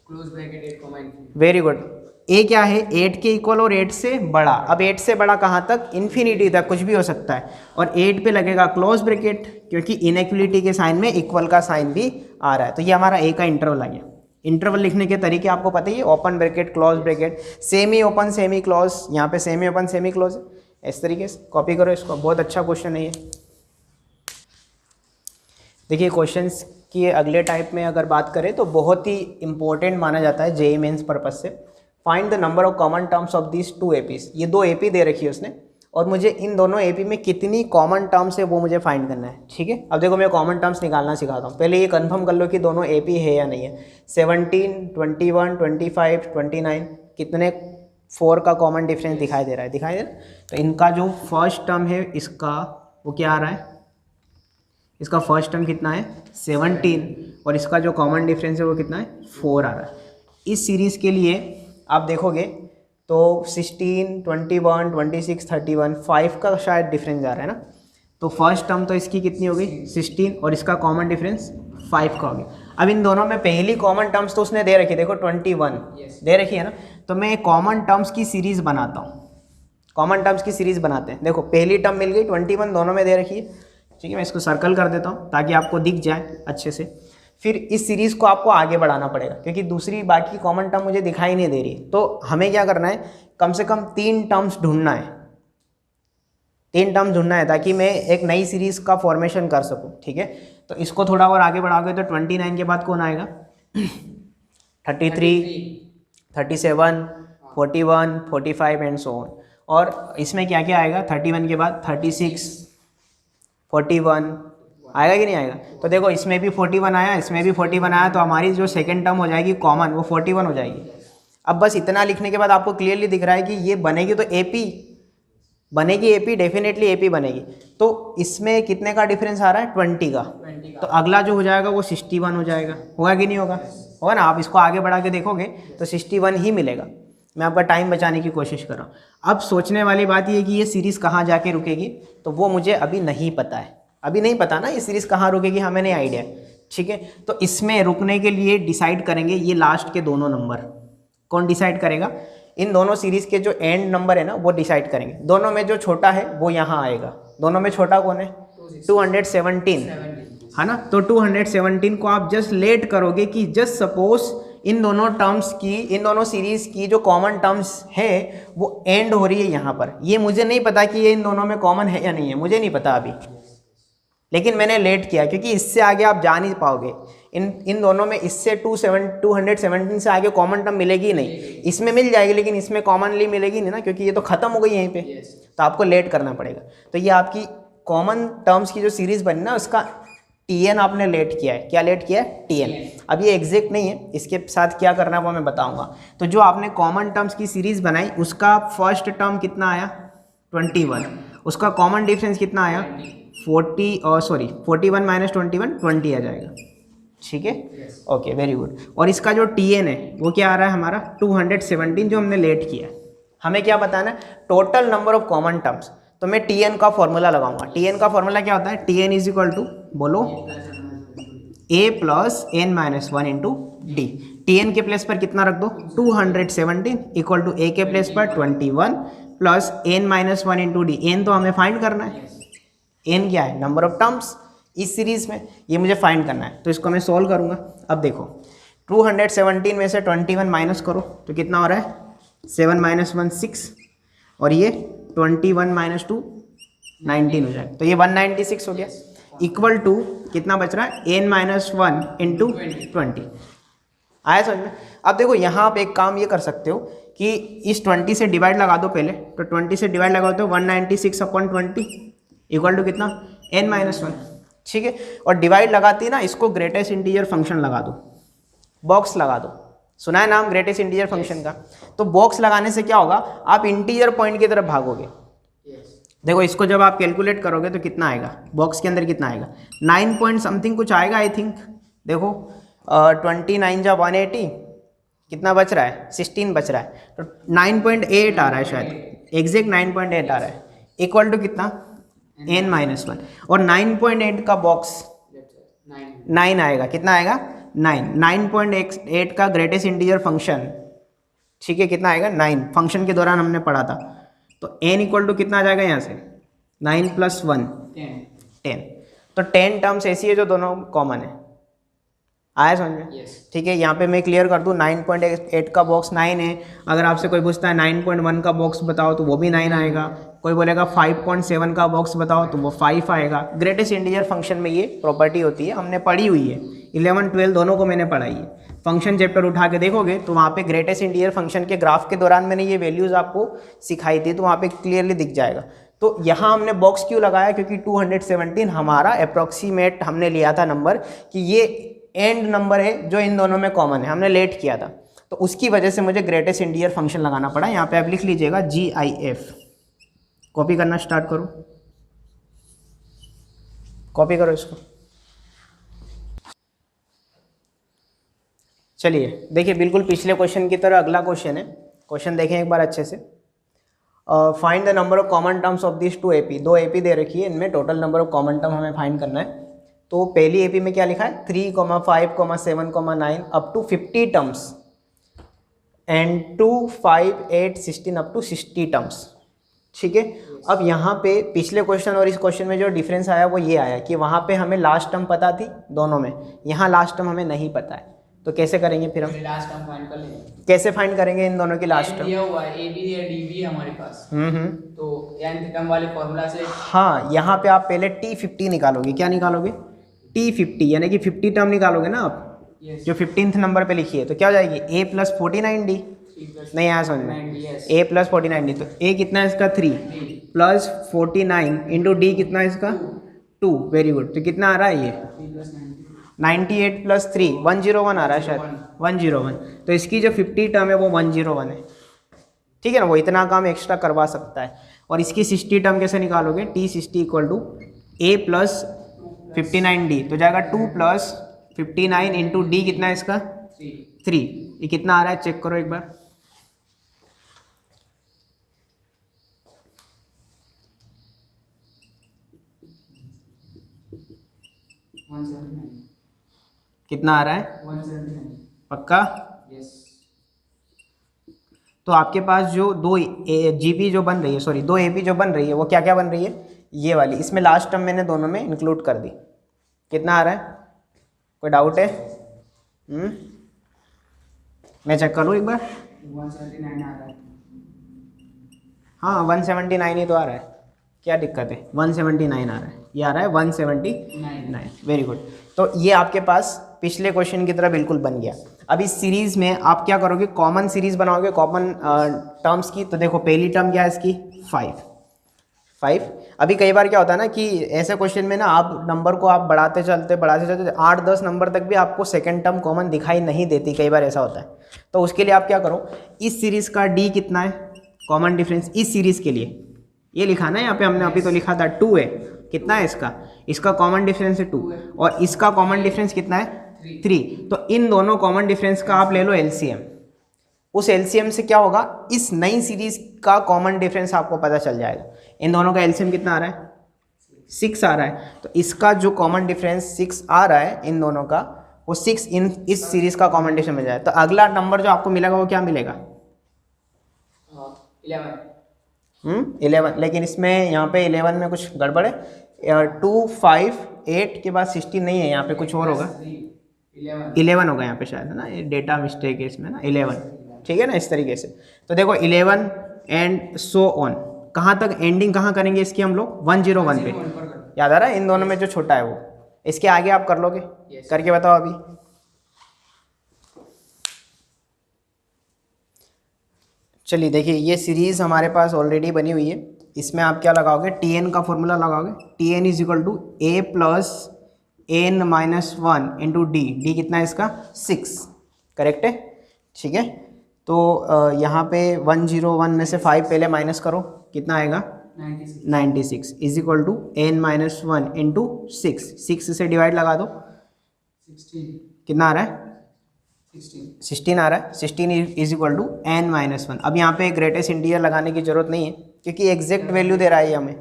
क्लोज ब्रैकेट 8, वेरी गुड। ए क्या है? 8 के इक्वल और 8 से बड़ा। अब 8 से बड़ा कहाँ तक? इन्फिनिटी तक, कुछ भी हो सकता है। और 8 पे लगेगा क्लोज ब्रैकेट, क्योंकि इनइक्वलिटी के साइन में इक्वल का साइन भी आ रहा है। तो ये हमारा ए का इंटरवल आ गया। इंटरवल लिखने के तरीके आपको पता ही है, open bracket, close bracket, semi open semi close, यहाँ पे सेमी ओपन सेमी क्लोज, इस तरीके से कॉपी करो इसको। बहुत अच्छा क्वेश्चन है ये। देखिए क्वेश्चंस की अगले टाइप में अगर बात करें तो बहुत ही इंपॉर्टेंट माना जाता है जेईई मेंस पर्पज से। Find the number of common terms of this 2 APs. ये 2 एपी दे रखी है उसने, और मुझे इन दोनों एपी में कितनी कॉमन टर्म्स है वो मुझे फाइंड करना है। ठीक है, अब देखो मैं कॉमन टर्म्स निकालना सिखाता हूँ। पहले ये कंफर्म कर लो कि दोनों एपी है या नहीं है। 17, 21, 25, 29 कितने 4 का कॉमन डिफरेंस दिखाई दे रहा है? दिखाई दे रहा है। तो इनका जो फर्स्ट टर्म है इसका वो क्या आ रहा है? इसका फर्स्ट टर्म कितना है? 17, और इसका जो कॉमन डिफरेंस है वो कितना है? 4 आ रहा है। इस सीरीज़ के लिए आप देखोगे तो 16, 21, 26, 31 5 का शायद डिफरेंस आ रहा है ना। तो फर्स्ट टर्म तो इसकी कितनी हो गई? 16, और इसका कॉमन डिफरेंस 5 का हो गया। अब इन दोनों में पहली कॉमन टर्म्स तो उसने दे रखी है, देखो 21 दे रखी है ना। तो मैं कॉमन टर्म्स की सीरीज़ बनाता हूँ, कॉमन टर्म्स की सीरीज़ बनाते हैं। देखो पहली टर्म मिल गई 21, दोनों में दे रखी है। ठीक है, मैं इसको सर्कल कर देता हूँ ताकि आपको दिख जाए अच्छे से। फिर इस सीरीज़ को आपको आगे बढ़ाना पड़ेगा, क्योंकि दूसरी बाकी कॉमन टर्म मुझे दिखाई नहीं दे रही। तो हमें क्या करना है? कम से कम 3 टर्म्स ढूंढना है, 3 टर्म्स ढूंढना है ताकि मैं एक नई सीरीज़ का फॉर्मेशन कर सकूँ। ठीक है, तो इसको थोड़ा और आगे बढ़ाओगे तो 29 के बाद कौन आएगा? 33, 37, 41, 45 एंड सो ऑन। और इसमें क्या क्या आएगा? 31 के बाद 36, 41 आएगा कि नहीं आएगा? तो देखो इसमें भी 41 आया, इसमें भी 41 आया, तो हमारी जो सेकंड टर्म हो जाएगी कॉमन वो 41 हो जाएगी। अब बस इतना लिखने के बाद आपको क्लियरली दिख रहा है कि ये बनेगी तो एपी बनेगी, एपी डेफिनेटली एपी बनेगी। तो इसमें कितने का डिफरेंस आ रहा है? 20 का। तो अगला जो हो जाएगा वो 61 हो जाएगा। होगा कि नहीं होगा? होगा ना। आप इसको आगे बढ़ा के देखोगे तो 61 ही मिलेगा। मैं आपका टाइम बचाने की कोशिश कर रहा हूँ। अब सोचने वाली बात ये कि ये सीरीज़ कहाँ जाके रुकेगी, तो वो मुझे अभी नहीं पता है। अभी नहीं पता ना ये सीरीज़ कहाँ रुकेगी, हमें नहीं आइडिया। ठीक है, तो इसमें रुकने के लिए डिसाइड करेंगे ये लास्ट के दोनों नंबर। कौन डिसाइड करेगा? इन दोनों सीरीज़ के जो एंड नंबर है ना वो डिसाइड करेंगे। दोनों में जो छोटा है वो यहाँ आएगा। दोनों में छोटा कौन है? 217 है ना। तो 217 को आप जस्ट लेट करोगे कि जस्ट सपोज इन दोनों टर्म्स की, इन दोनों सीरीज़ की जो कॉमन टर्म्स है वो एंड हो रही है यहाँ पर। ये मुझे नहीं पता कि ये इन दोनों में कॉमन है या नहीं है, मुझे नहीं पता अभी, लेकिन मैंने लेट किया क्योंकि इससे आगे आप जा नहीं पाओगे। इन दोनों में इससे 217 से आगे कॉमन टर्म मिलेगी नहीं। इसमें मिल जाएगी लेकिन इसमें कॉमनली मिलेगी नहीं ना, क्योंकि ये तो ख़त्म हो गई यहीं पे। तो आपको लेट करना पड़ेगा। तो ये आपकी कॉमन टर्म्स की जो सीरीज़ बनी ना उसका TN आपने लेट किया है। क्या लेट किया है? TN। अब ये एग्जैक्ट नहीं है, इसके साथ क्या करना है वो मैं बताऊँगा। तो जो आपने कॉमन टर्म्स की सीरीज़ बनाई उसका फर्स्ट टर्म कितना आया? 21। उसका कॉमन डिफरेंस कितना आया? 41 माइनस 21 20 आ जाएगा। ठीक है, ओके, वेरी गुड। और इसका जो TN है वो क्या आ रहा है हमारा? 217 जो हमने लेट किया है। हमें क्या बताना है? Total number of common terms. तो मैं TN का फॉर्मूला लगाऊंगा। TN का फॉर्मूला क्या होता है? TN इज इक्वल टू, बोलो, a plus N minus one into d. T n के प्लेस पर कितना रख दो 217 इक्वल टू ए के प्लेस पर 21 plus N minus one into D. N तो हमें फाइंड करना है, एन क्या है नंबर ऑफ टर्म्स इस सीरीज में, ये मुझे फाइंड करना है। तो इसको मैं सोल्व करूंगा। अब देखो 217 में से 21 माइनस करो तो कितना हो रहा है 7 माइनस 1 6 और ये 21 माइनस 2 19 हो जाएगा। तो ये 196 हो गया इक्वल टू कितना बच रहा है एन माइनस वन इंटू 20। आया समझ में। अब देखो यहाँ आप एक काम ये कर सकते हो कि इस 20 से डिवाइड लगा दो पहले। तो 20 से डिवाइड लगाओ तो 196 अपॉन 20 इक्वल टू कितना n माइनस वन। ठीक है, और डिवाइड लगाती है ना इसको ग्रेटेस्ट इंटीजर फंक्शन लगा दो, बॉक्स लगा दो। सुना है नाम ग्रेटेस्ट इंटीजर फंक्शन का। तो बॉक्स लगाने से क्या होगा आप इंटीजर पॉइंट की तरफ भागोगे। देखो इसको जब आप कैलकुलेट करोगे तो कितना आएगा बॉक्स के अंदर कितना आएगा 9 पॉइंट समथिंग कुछ आएगा आई थिंक। देखो 29 जा 180 कितना बच रहा है 16 बच रहा है। तो 9.8 आ रहा है शायद एग्जैक्ट 9.8 आ रहा है इक्वल टू कितना n माइनस वन। और 9.8 का बॉक्स 9 आएगा। कितना आएगा 9.8 का ग्रेटेस्ट इंटीजर फंक्शन। ठीक है कितना आएगा 9 फंक्शन के दौरान हमने पढ़ा था। तो n इक्वल टू कितना आ जाएगा यहाँ से 9 प्लस 1 10। तो 10 टर्म्स ऐसी है जो दोनों कॉमन है। आया समझ में। ठीक है यहाँ पे मैं क्लियर कर दूँ 9.8 का बॉक्स 9 है। अगर आपसे कोई पूछता है 9.1 का बॉक्स बताओ तो वो भी 9 आएगा। कोई बोलेगा 5.7 का बॉक्स बताओ तो वो 5 आएगा। ग्रेटेस्ट इंटीजर फंक्शन में ये प्रॉपर्टी होती है, हमने पढ़ी हुई है 11 12 दोनों को मैंने पढ़ाई है। फंक्शन चैप्टर उठा के देखोगे तो वहाँ पे ग्रेटेस्ट इंटीजर फंक्शन के ग्राफ के दौरान मैंने ये वैल्यूज़ आपको सिखाई थी, तो वहाँ पे क्लियरली दिख जाएगा। तो यहाँ हमने बॉक्स क्यों लगाया क्योंकि 217 हमारा अप्रॉक्सीमेट हमने लिया था नंबर कि ये एंड नंबर है जो इन दोनों में कॉमन है, हमने लेट किया था। तो उसकी वजह से मुझे ग्रेटेस्ट इंटीजर फंक्शन लगाना पड़ा। यहाँ पे आप लिख लीजिएगा GIF। कॉपी करना स्टार्ट करो, कॉपी करो इसको। चलिए देखिए बिल्कुल पिछले क्वेश्चन की तरह अगला क्वेश्चन है। क्वेश्चन देखें एक बार अच्छे से। Find the number of common terms of this 2 AP। 2 AP दे रखी है, इनमें total number of common term हमें फाइंड करना है। तो पहली AP में क्या लिखा है 3, 5, 7, 9 up to 50 terms and 2, 5, 8, 16 up to 60 terms. ठीक है, अब यहाँ पे पिछले क्वेश्चन और इस क्वेश्चन में जो डिफरेंस आया वो ये आया कि वहाँ पे हमें लास्ट टर्म पता थी दोनों में, यहाँ लास्ट टर्म हमें नहीं पता है। तो कैसे करेंगे फिर हम लास्ट टर्म फाइंड कर लेंगे। कैसे फाइंड करेंगे इन दोनों की लास्ट टर्म। दिया हुआ है a b या d b है हमारे पास। तो nth टर्म वाले फॉर्मूला से हाँ यहाँ पे आप पहले T50 निकालोगे। क्या निकालोगे T50 यानी कि 50 टर्म निकालोगे ना आप। जो 15th नंबर पे लिखी है तो क्या हो जाएगी a प्लस 49d। नहीं आया समझ में a प्लस 49d। तो a कितना है इसका 3 प्लस 49 इंटू डी कितना है इसका 2। Very good. तो कितना आ रहा है ये 98 प्लस 3 101 आ रहा है शायद 101। तो इसकी जो 50 टर्म है वो 101 है। ठीक है ना, वो इतना काम एक्स्ट्रा करवा सकता है। और इसकी 60 टर्म कैसे निकालोगे T60 equal to a plus 59d। तो जाएगा 2 प्लस 59 इंटू डी कितना है इसका 3। ये कितना आ रहा है चेक करो एक बार। कितना आ रहा है 179 पक्का। यस। तो आपके पास जो दो GP जो बन रही है, सॉरी 2 AP जो बन रही है वो क्या क्या बन रही है ये वाली। इसमें लास्ट टर्म मैंने दोनों में इंक्लूड कर दी। कितना आ रहा है कोई डाउट है मैं चेक कर लूँ एक बार। 179 आ रहा है। हाँ 179 ही तो आ रहा है, क्या दिक्कत है 179 आ रहा है। ये आ रहा है 179। Very good. तो ये आपके पास पिछले क्वेश्चन की तरह बिल्कुल बन गया। अब इस सीरीज़ में आप क्या करोगे कॉमन सीरीज़ बनाओगे कॉमन टर्म्स की। तो देखो पहली टर्म क्या है इसकी 5। अभी कई बार क्या होता है ना कि ऐसे क्वेश्चन में ना आप नंबर को आप बढ़ाते चलते 8-10 नंबर तक भी आपको सेकंड टर्म कॉमन दिखाई नहीं देती, कई बार ऐसा होता है। तो उसके लिए आप क्या करो इस सीरीज़ का D कितना है कॉमन डिफरेंस इस सीरीज़ के लिए ये लिखा ना यहाँ पे हमने अभी तो लिखा था 2 है। कितना है इसका कॉमन डिफरेंस है 2 और इसका कॉमन डिफरेंस कितना है 3। तो इन दोनों कॉमन डिफरेंस का आप ले लो LCM। उस LCM से क्या होगा इस नई सीरीज का कॉमन डिफरेंस आपको पता चल जाएगा। इन दोनों का LCM कितना आ रहा है 6 आ रहा है, तो इसका जो कॉमन डिफरेंस 6 आ रहा है इन दोनों का, वो 6 इन इस सीरीज का कॉमन डिफरेंस मिल जाए। तो अगला नंबर जो आपको मिलेगा वो क्या मिलेगा? 11। लेकिन इसमें यहाँ पे 11 में कुछ गड़बड़ है, 2 5 8 के बाद 16 नहीं है, यहाँ पे कुछ और होगा, 11 होगा यहाँ पे शायद, है ना, ये डेटा मिस्टेक है इसमें ना, 11, ठीक है ना, इस तरीके से। तो देखो 11 एंड सो ऑन, कहाँ तक एंडिंग कहाँ करेंगे इसकी हम लोग? 101 पे, याद आ रहा है? इन दोनों में जो छोटा है वो, इसके आगे आप कर लोगे? करके बताओ अभी। चलिए देखिए, ये सीरीज़ हमारे पास ऑलरेडी बनी हुई है, इसमें आप क्या लगाओगे? टी का फॉर्मूला लगाओगे, T N is equal to A plus N minus 1 into D कितना है इसका? 6, करेक्ट है, ठीक है। तो यहाँ पे 101 में से 5 पहले माइनस करो, कितना आएगा? 96 is equal to N minus 1 into 6 से डिवाइड लगा दो, 16 कितना आ रहा है? 16 आ रहा है। 16 is equal to N minus 1। अब यहाँ पे ग्रेटेस्ट इंटीजर लगाने की जरूरत नहीं है क्योंकि एग्जैक्ट वैल्यू दे रहा है हमें,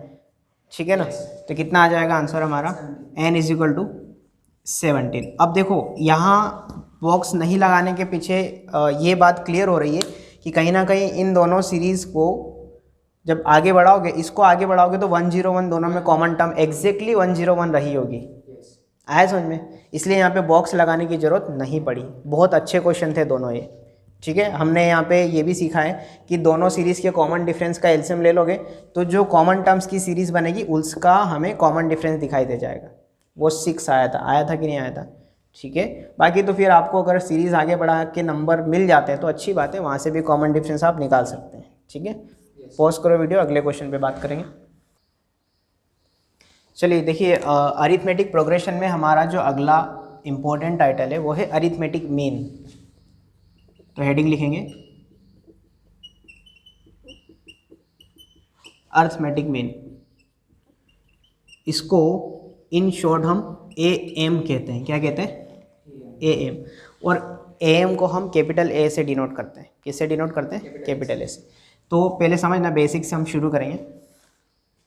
ठीक है ना। तो कितना आ जाएगा आंसर हमारा? N is equal to 17। अब देखो यहाँ बॉक्स नहीं लगाने के पीछे ये बात क्लियर हो रही है कि कहीं ना कहीं इन दोनों सीरीज़ को जब आगे बढ़ाओगे, इसको आगे बढ़ाओगे तो 101 दोनों में कॉमन टर्म एग्जैक्टली 101 रही होगी। आया समझ में? इसलिए यहाँ पे बॉक्स लगाने की ज़रूरत नहीं पड़ी। बहुत अच्छे क्वेश्चन थे दोनों ये, ठीक है। हमने यहाँ पे ये भी सीखा है कि दोनों सीरीज़ के कॉमन डिफरेंस का एलसीएम ले लोगे तो जो कॉमन टर्म्स की सीरीज़ बनेगी उसका हमें कॉमन डिफरेंस दिखाई दे जाएगा। वो 6 आया था कि नहीं आया था, ठीक है। बाकी तो फिर आपको अगर सीरीज़ आगे बढ़ा के नंबर मिल जाते हैं तो अच्छी बात है, वहाँ से भी कॉमन डिफरेंस आप निकाल सकते हैं, ठीक है। पॉज करो वीडियो, अगले क्वेश्चन पे बात करेंगे। चलिए देखिए, अरिथमेटिक प्रोग्रेशन में हमारा जो अगला इम्पोर्टेंट टाइटल है वो है अरिथमेटिक मीन। तो हेडिंग लिखेंगे अरिथमेटिक मीन। इसको इन शॉर्ट हम AM कहते हैं। क्या कहते हैं? AM। और AM को हम कैपिटल A से डिनोट करते हैं। किससे डिनोट करते हैं? कैपिटल A से। तो पहले समझना, बेसिक से हम शुरू करेंगे।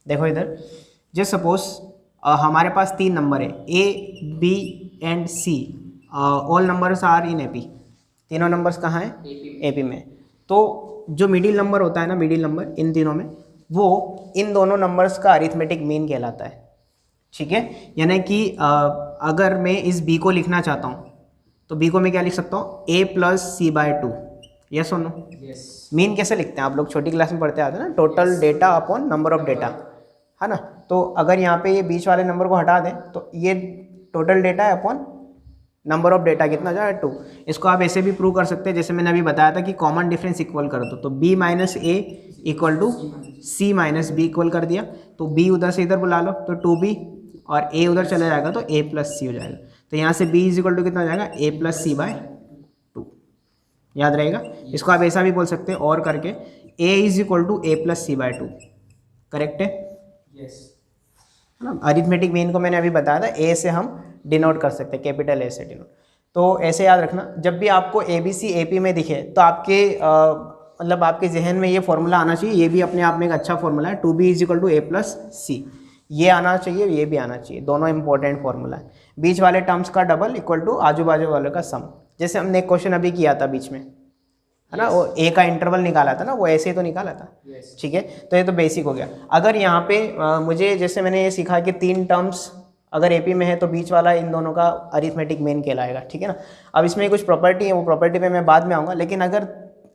देखो इधर, जस्ट सपोज हमारे पास 3 नंबर है A, B and C। All numbers are in AP। तीनों नंबर्स कहाँ हैं? AP में। तो जो मिडिल नंबर होता है ना, मिडिल नंबर इन तीनों में, वो इन दोनों नंबर्स का अरिथमेटिक मीन कहलाता है, ठीक है। यानी कि अगर मैं इस B को लिखना चाहता हूँ तो B को मैं क्या लिख सकता हूँ? A plus C/2। यस और नो? मीन कैसे लिखते हैं आप लोग? छोटी क्लास में पढ़ते आते हैं ना, total data upon number of data, है ना। तो अगर यहाँ पे ये बीच वाले नंबर को हटा दें तो ये टोटल डेटा है अपॉन नंबर ऑफ डेटा, कितना जाए? 2। इसको आप ऐसे भी प्रूव कर सकते हैं जैसे मैंने अभी बताया था कि कॉमन डिफरेंस इक्वल कर दो। तो B minus A equal to C minus B equal कर दिया, तो B उधर से इधर बुला लो तो 2B, और A उधर चला जाएगा तो A प्लस C हो जाएगा। तो यहाँ से B इज इक्वल टू कितना हो जाएगा? A plus C/2। याद रहेगा। इसको आप ऐसा भी बोल सकते हैं और करके, A is equal to A plus C/2। Correct है? यस, है ना। अरिथमेटिक मीन को मैंने अभी बताया था, A से हम डिनोट कर सकते हैं, कैपिटल A से डिनोट। तो ऐसे याद रखना, जब भी आपको ABC AP में दिखे तो आपके मतलब आपके जहन में ये फॉर्मूला आना चाहिए। ये भी अपने आप में एक अच्छा फॉर्मूला है, 2B is equal to A plus C। ये आना चाहिए, ये भी आना चाहिए, दोनों इंपॉर्टेंट फॉर्मूला है। बीच वाले टर्म्स का डबल इक्वल टू आजू बाजू वाले का सम। जैसे हमने एक क्वेश्चन अभी किया था बीच में, है ना, वो A का इंटरवल निकाला था ना, वो ऐसे ही तो निकाला था, ठीक है। तो ये तो बेसिक हो गया। अगर यहाँ पे मुझे, जैसे मैंने ये सीखा कि 3 टर्म्स अगर AP में है तो बीच वाला इन दोनों का अरिथमेटिक मीन कहलाएगा, ठीक है ना। अब इसमें कुछ प्रॉपर्टी है, वो प्रॉपर्टी पे मैं बाद में आऊँगा। लेकिन अगर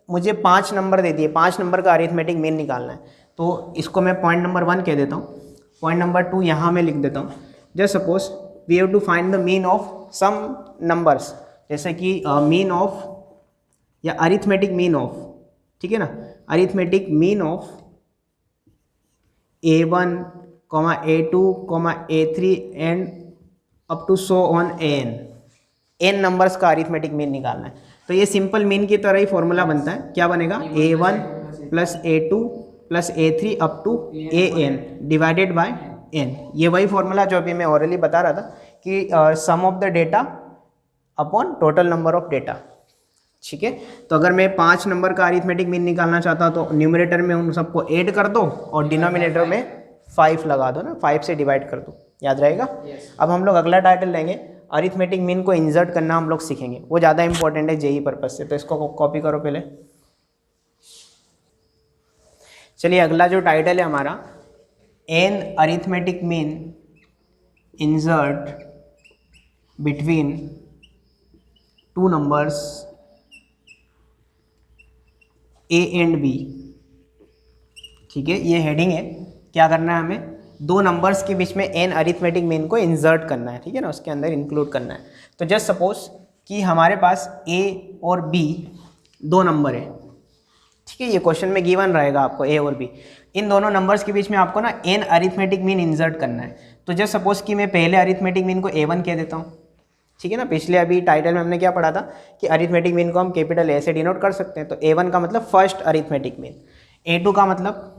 मुझे 5 नंबर दे दिए, 5 नंबर का अरिथमेटिक मीन निकालना है, तो इसको मैं पॉइंट नंबर 1 कह देता हूँ, पॉइंट नंबर 2 यहाँ मैं लिख देता हूँ। Just suppose we have to find the mean of some numbers, जैसे कि मीन ऑफ या अरिथमेटिक मीन ऑफ, ठीक है ना, arithmetic mean of A1, A2, A3 and up to so on n numbers का अरिथमेटिक मीन निकालना है। तो ये सिंपल मीन की तरह ही फॉर्मूला बनता है। क्या बनेगा? A1 plus A2 plus A3 up to AN divided by n। ये वही फॉर्मूला जो अभी मैं ऑरली बता रहा था कि sum of the data upon total number of data, ठीक है। तो अगर मैं 5 नंबर का अरिथमेटिक मीन निकालना चाहता तो न्यूमरेटर में उन सबको ऐड कर दो और डिनोमिनेटर में 5 लगा दो ना, 5 से डिवाइड कर दो, याद रहेगा। अब हम लोग अगला टाइटल लेंगे, अरिथमेटिक मीन को इंसर्ट करना हम लोग सीखेंगे, वो ज़्यादा इंपॉर्टेंट है जेई पर्पज से, तो इसको कॉपी करो पहले। चलिए अगला जो टाइटल है हमारा, an arithmetic mean insert between two numbers A and B. ठीक है, ये हेडिंग है, क्या करना है हमें, दो नंबर्स के बीच में एन अरिथमेटिक मीन को इंसर्ट करना है, ठीक है ना, उसके अंदर इंक्लूड करना है। तो जस्ट सपोज कि हमारे पास ए और बी दो नंबर है, ठीक है, ये क्वेश्चन में गिवन रहेगा आपको ए और बी, इन दोनों नंबर्स के बीच में आपको ना एन अरिथमेटिक मीन इंसर्ट करना है। तो जस्ट सपोज कि मैं पहले अरिथमेटिक मीन को A1 कह देता हूँ, ठीक है ना, पिछले अभी टाइटल में हमने क्या पढ़ा था कि अरिथमेटिक मीन को हम कैपिटल ए से डिनोट कर सकते हैं। तो A1 का मतलब फर्स्ट अरिथमेटिक मीन, A2 का मतलब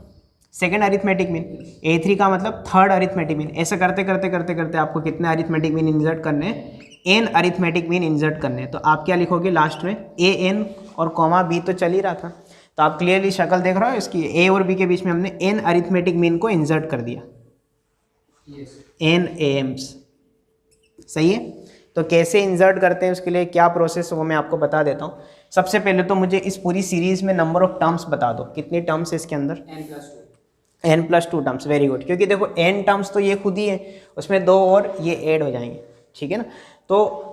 सेकेंड अरिथमेटिक मीन, A3 का मतलब थर्ड अरिथमेटिक मीन। ऐसे करते करते करते करते आपको कितने अरिथमेटिक मीन इंसर्ट करने हैं, एन अरिथमेटिक मीन इंसर्ट करने हैं। तो आप क्या लिखोगे लास्ट में, AN और कॉमा B तो चल ही रहा था, तो आप क्लियरली शक्ल देख रहे हो इसकी, ए और बी के बीच में हमने एन अरिथमेटिक मीन को इंसर्ट कर दिया, एन एम्स, सही है। तो कैसे इंसर्ट करते हैं, उसके लिए क्या प्रोसेस है वो मैं आपको बता देता हूँ। सबसे पहले तो मुझे इस पूरी सीरीज में नंबर ऑफ टर्म्स बता दो, कितनी टर्म्स है इसके अंदर, n+2 टर्म्स, वेरी गुड। क्योंकि देखो n टर्म्स तो ये खुद ही है, उसमें दो और ये ऐड हो जाएंगे, ठीक है ना। तो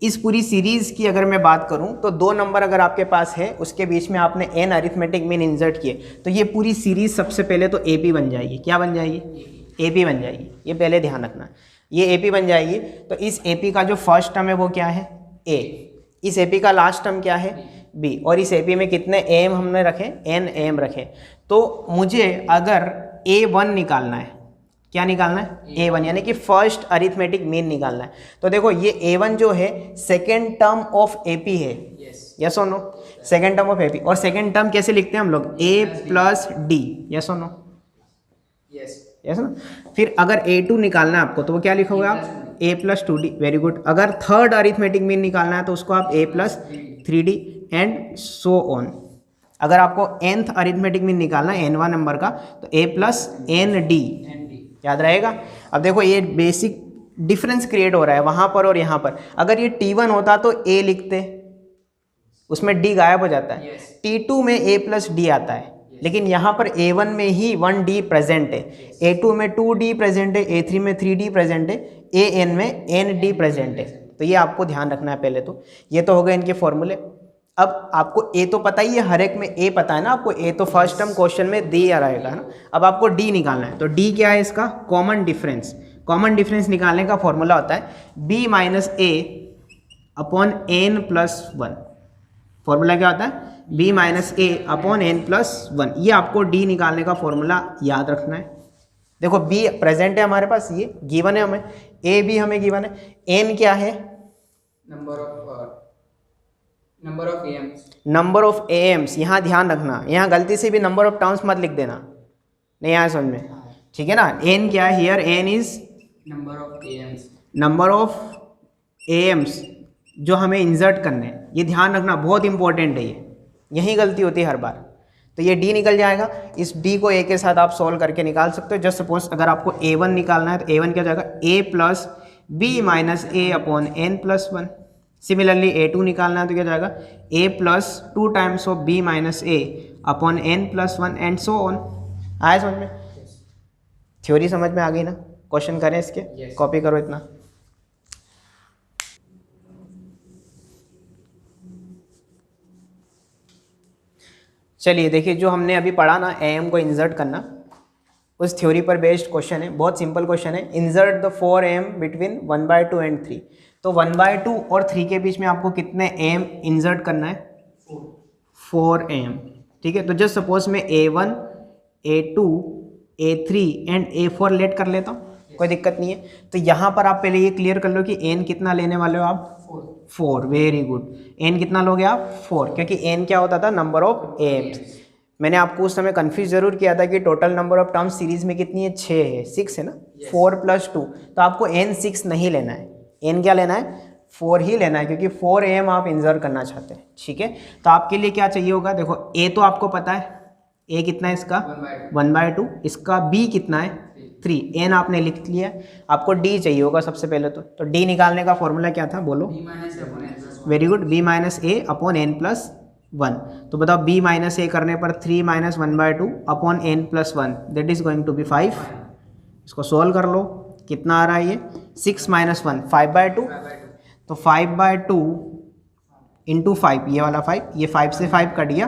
इस पूरी सीरीज की अगर मैं बात करूं तो दो नंबर अगर आपके पास है, उसके बीच में आपने एन अरिथमेटिक मीन इंसर्ट किए, तो ये पूरी सीरीज सबसे पहले तो AP बन जाएगी। क्या बन जाएगी, AP बन जाएगी, ये पहले ध्यान रखना, ये AP बन जाएगी। तो इस AP का जो फर्स्ट टर्म है वो क्या है, A, इस AP का लास्ट टर्म क्या है, B, और इस AP में कितने AM हमने रखे, n AM रखे। तो मुझे अगर A1 निकालना है, क्या निकालना है, A1, यानी कि फर्स्ट अरिथमेटिक मीन निकालना है। तो देखो ये A1 जो है सेकेंड टर्म ऑफ AP है, यस और no, second term of AP। और सेकेंड टर्म कैसे लिखते हैं हम लोग, A+D, यस और नो, यस ना। फिर अगर A2 निकालना है आपको तो वो क्या लिखोगे आप, A+2D, वेरी गुड। अगर थर्ड अरिथमेटिक मीन निकालना है तो उसको आप A+3D एंड सो ऑन। अगर आपको nth अरिथमेटिक मीन निकालना है n1 नंबर का तो A+ND, याद रहेगा। अब देखो ये बेसिक डिफरेंस क्रिएट हो रहा है वहाँ पर और यहाँ पर। अगर ये T1 होता तो A लिखते, उसमें D गायब हो जाता है, T2 में A+D आता है, लेकिन यहाँ पर A1 में ही 1D प्रेजेंट है, A2 में 2D प्रेजेंट है, A3 में 3D प्रेजेंट है, AN में ND प्रेजेंट है। तो ये आपको ध्यान रखना है पहले तो। ये तो हो गए इनके फॉर्मूले। अब आपको A तो पता ही है, हर एक में A पता है ना आपको, A तो फर्स्ट टर्म क्वेश्चन में दिया रहेगा ना। अब आपको D निकालना है, तो D क्या है इसका, कॉमन डिफरेंस। कॉमन डिफरेंस निकालने का फॉर्मूला होता है B - A upon n+1। Formula क्या होता है, B - A अपॉन n+1। ये आपको D निकालने का फॉर्मूला याद रखना है। देखो B प्रेजेंट है हमारे पास, ये गिवन है हमें, A भी हमें गिवन है, n क्या है, नंबर ऑफ AMs। यहाँ ध्यान रखना, यहाँ गलती से भी नंबर ऑफ टर्म्स मत लिख देना, नहीं आया समझ में, ठीक है ना। n क्या है, here n is number of AMs जो हमें इंसर्ट करने हैं। ये ध्यान रखना, बहुत इंपॉर्टेंट है ये, यही गलती होती है हर बार। तो ये D निकल जाएगा, इस D को A के साथ आप सॉल्व करके निकाल सकते हो। जस्ट सपोज अगर आपको A1 निकालना है तो A1 क्या जाएगा, A+B - A upon n+1। Similarly A2 निकालना है तो क्या जाएगा, A+2 times of B - A upon n+1 and so on. आया समझ में, थ्योरी समझ में आ गई ना। क्वेश्चन करें इसके, कॉपी करो इतना। चलिए देखिए, जो हमने अभी पढ़ा ना AM को इंसर्ट करना, उस थ्योरी पर बेस्ड क्वेश्चन है, बहुत सिंपल क्वेश्चन है। Insert the 4 AM between 1/2 and 3। तो 1/2 और 3 के बीच में आपको कितने AM इंसर्ट करना है, 4 AM, ठीक है। तो जस्ट सपोज मैं A1, A2, A3 and A4 late कर लेता हूँ, कोई दिक्कत नहीं है। तो यहाँ पर आप पहले ये क्लियर कर लो कि n कितना लेने वाले हो आप, 4, वेरी गुड। n कितना लोगे आप, 4, क्योंकि n क्या होता था, नंबर ऑफ AMs। मैंने आपको उस समय कंफ्यूज जरूर किया था कि total number of terms series में कितनी है, 6 है, 6 है ना, 4+2। तो आपको n 6 नहीं लेना है, n क्या लेना है, 4 ही लेना है, क्योंकि 4 AM आप इंसर्ट करना चाहते हैं, ठीक है। तो आपके लिए क्या चाहिए होगा, देखो A तो आपको पता है, ए कितना है इसका 1/2 1/2, इसका बी कितना है 3, एन आपने लिख लिया। आपको डी चाहिए होगा सबसे पहले तो डी निकालने का फॉर्मूला क्या था बोलो। b minus upon n plus 1। Very good, B minus ए अपॉन एन प्लस 1। तो बताओ बी माइनस ए करने पर 3 minus 1/2 upon N plus 1 that is going to be 5। इसको सॉल्व कर लो, कितना आ रहा है ये 6 माइनस 1 5/2, तो 5/2 इंटू 5, ये वाला 5, ये 5 से 5 कट गया,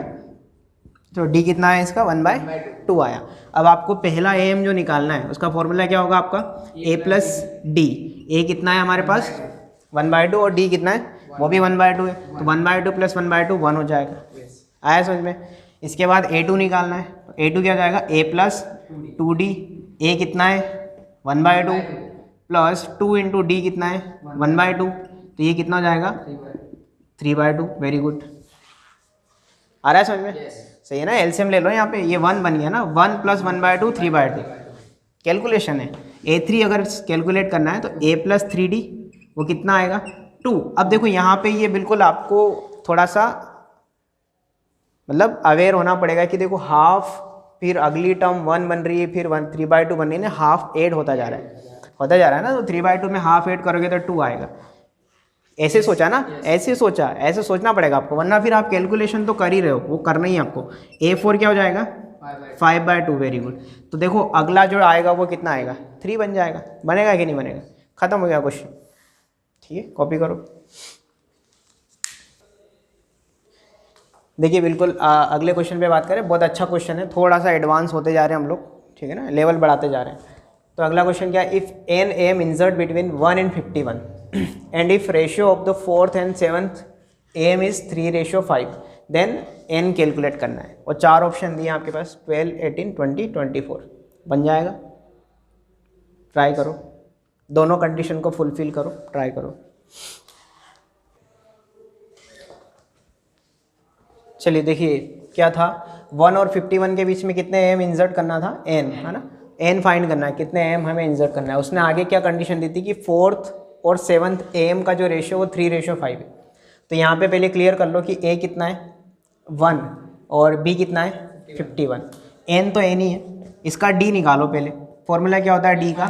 तो डी कितना है इसका 1/2 आया। अब आपको पहला एम जो निकालना है उसका फॉर्मूला क्या होगा आपका ए प्लस डी। ए कितना है हमारे पास 1/2 और डी कितना है वो भी 1/2 है, तो 1/2 प्लस 1/2 1 हो जाएगा। आया समझ में। इसके बाद A2 निकालना है, तो A2 क्या हो जाएगा a प्लस 2d। ए कितना है 1/2 प्लस 2 इंटू डी कितना है 1/2, तो ये कितना हो जाएगा 3/2। वेरी गुड, आ रहा है समझ में। सही है ना, एलसीएम ले लो यहाँ पे, ये 1 बन गया ना, 1 प्लस 1/2 3/2। कैलकुलेशन है A3 अगर कैलकुलेट करना है तो a प्लस 3d वो कितना आएगा 2। अब देखो यहाँ पे ये बिल्कुल आपको थोड़ा सा मतलब अवेयर होना पड़ेगा कि देखो हाफ, फिर अगली टर्म 1 बन रही है, फिर 3/2 बन रही है ना, हाफ ऐड होता जा रहा है ना, तो 3/2 में हाफ ऐड करोगे तो 2 आएगा। ऐसे सोचा ना, ऐसे सोचा, ऐसे सोचना पड़ेगा आपको, वरना फिर आप कैलकुलेशन तो कर ही रहे हो, वो करना ही आपको। A4 क्या हो जाएगा 5/2। Very good. तो देखो अगला जो आएगा वो कितना आएगा 3 बन जाएगा। बनेगा कि नहीं बनेगा, खत्म हो गया क्वेश्चन। ठीक है, कॉपी करो। देखिए बिल्कुल अगले क्वेश्चन पे बात करें, बहुत अच्छा क्वेश्चन है, थोड़ा सा एडवांस होते जा रहे हैं हम लोग, ठीक है ना, लेवल बढ़ाते जा रहे हैं। तो अगला क्वेश्चन क्या है, if N M insert between 1 and 51 and if ratio of the 4th and 7th M is 3:5 then N calculate करना है। और 4 ऑप्शन दिए आपके पास 12, 18, 20, 24। बन जाएगा, ट्राई करो, दोनों कंडीशन को फुलफिल करो, ट्राई करो। चलिए देखिए क्या था, 1 और 51 के बीच में कितने एम इंसर्ट करना था, एन है ना, एन फाइंड करना है, कितने एम हमें इंसर्ट करना है। उसने आगे क्या कंडीशन दी थी कि 4th और 7th एम का जो रेशियो वो 3:5 है। तो यहाँ पे पहले क्लियर कर लो कि ए कितना है 1 और बी कितना है 51। एन तो एन ही है, इसका डी निकालो पहले। फॉर्मूला क्या होता है डी का,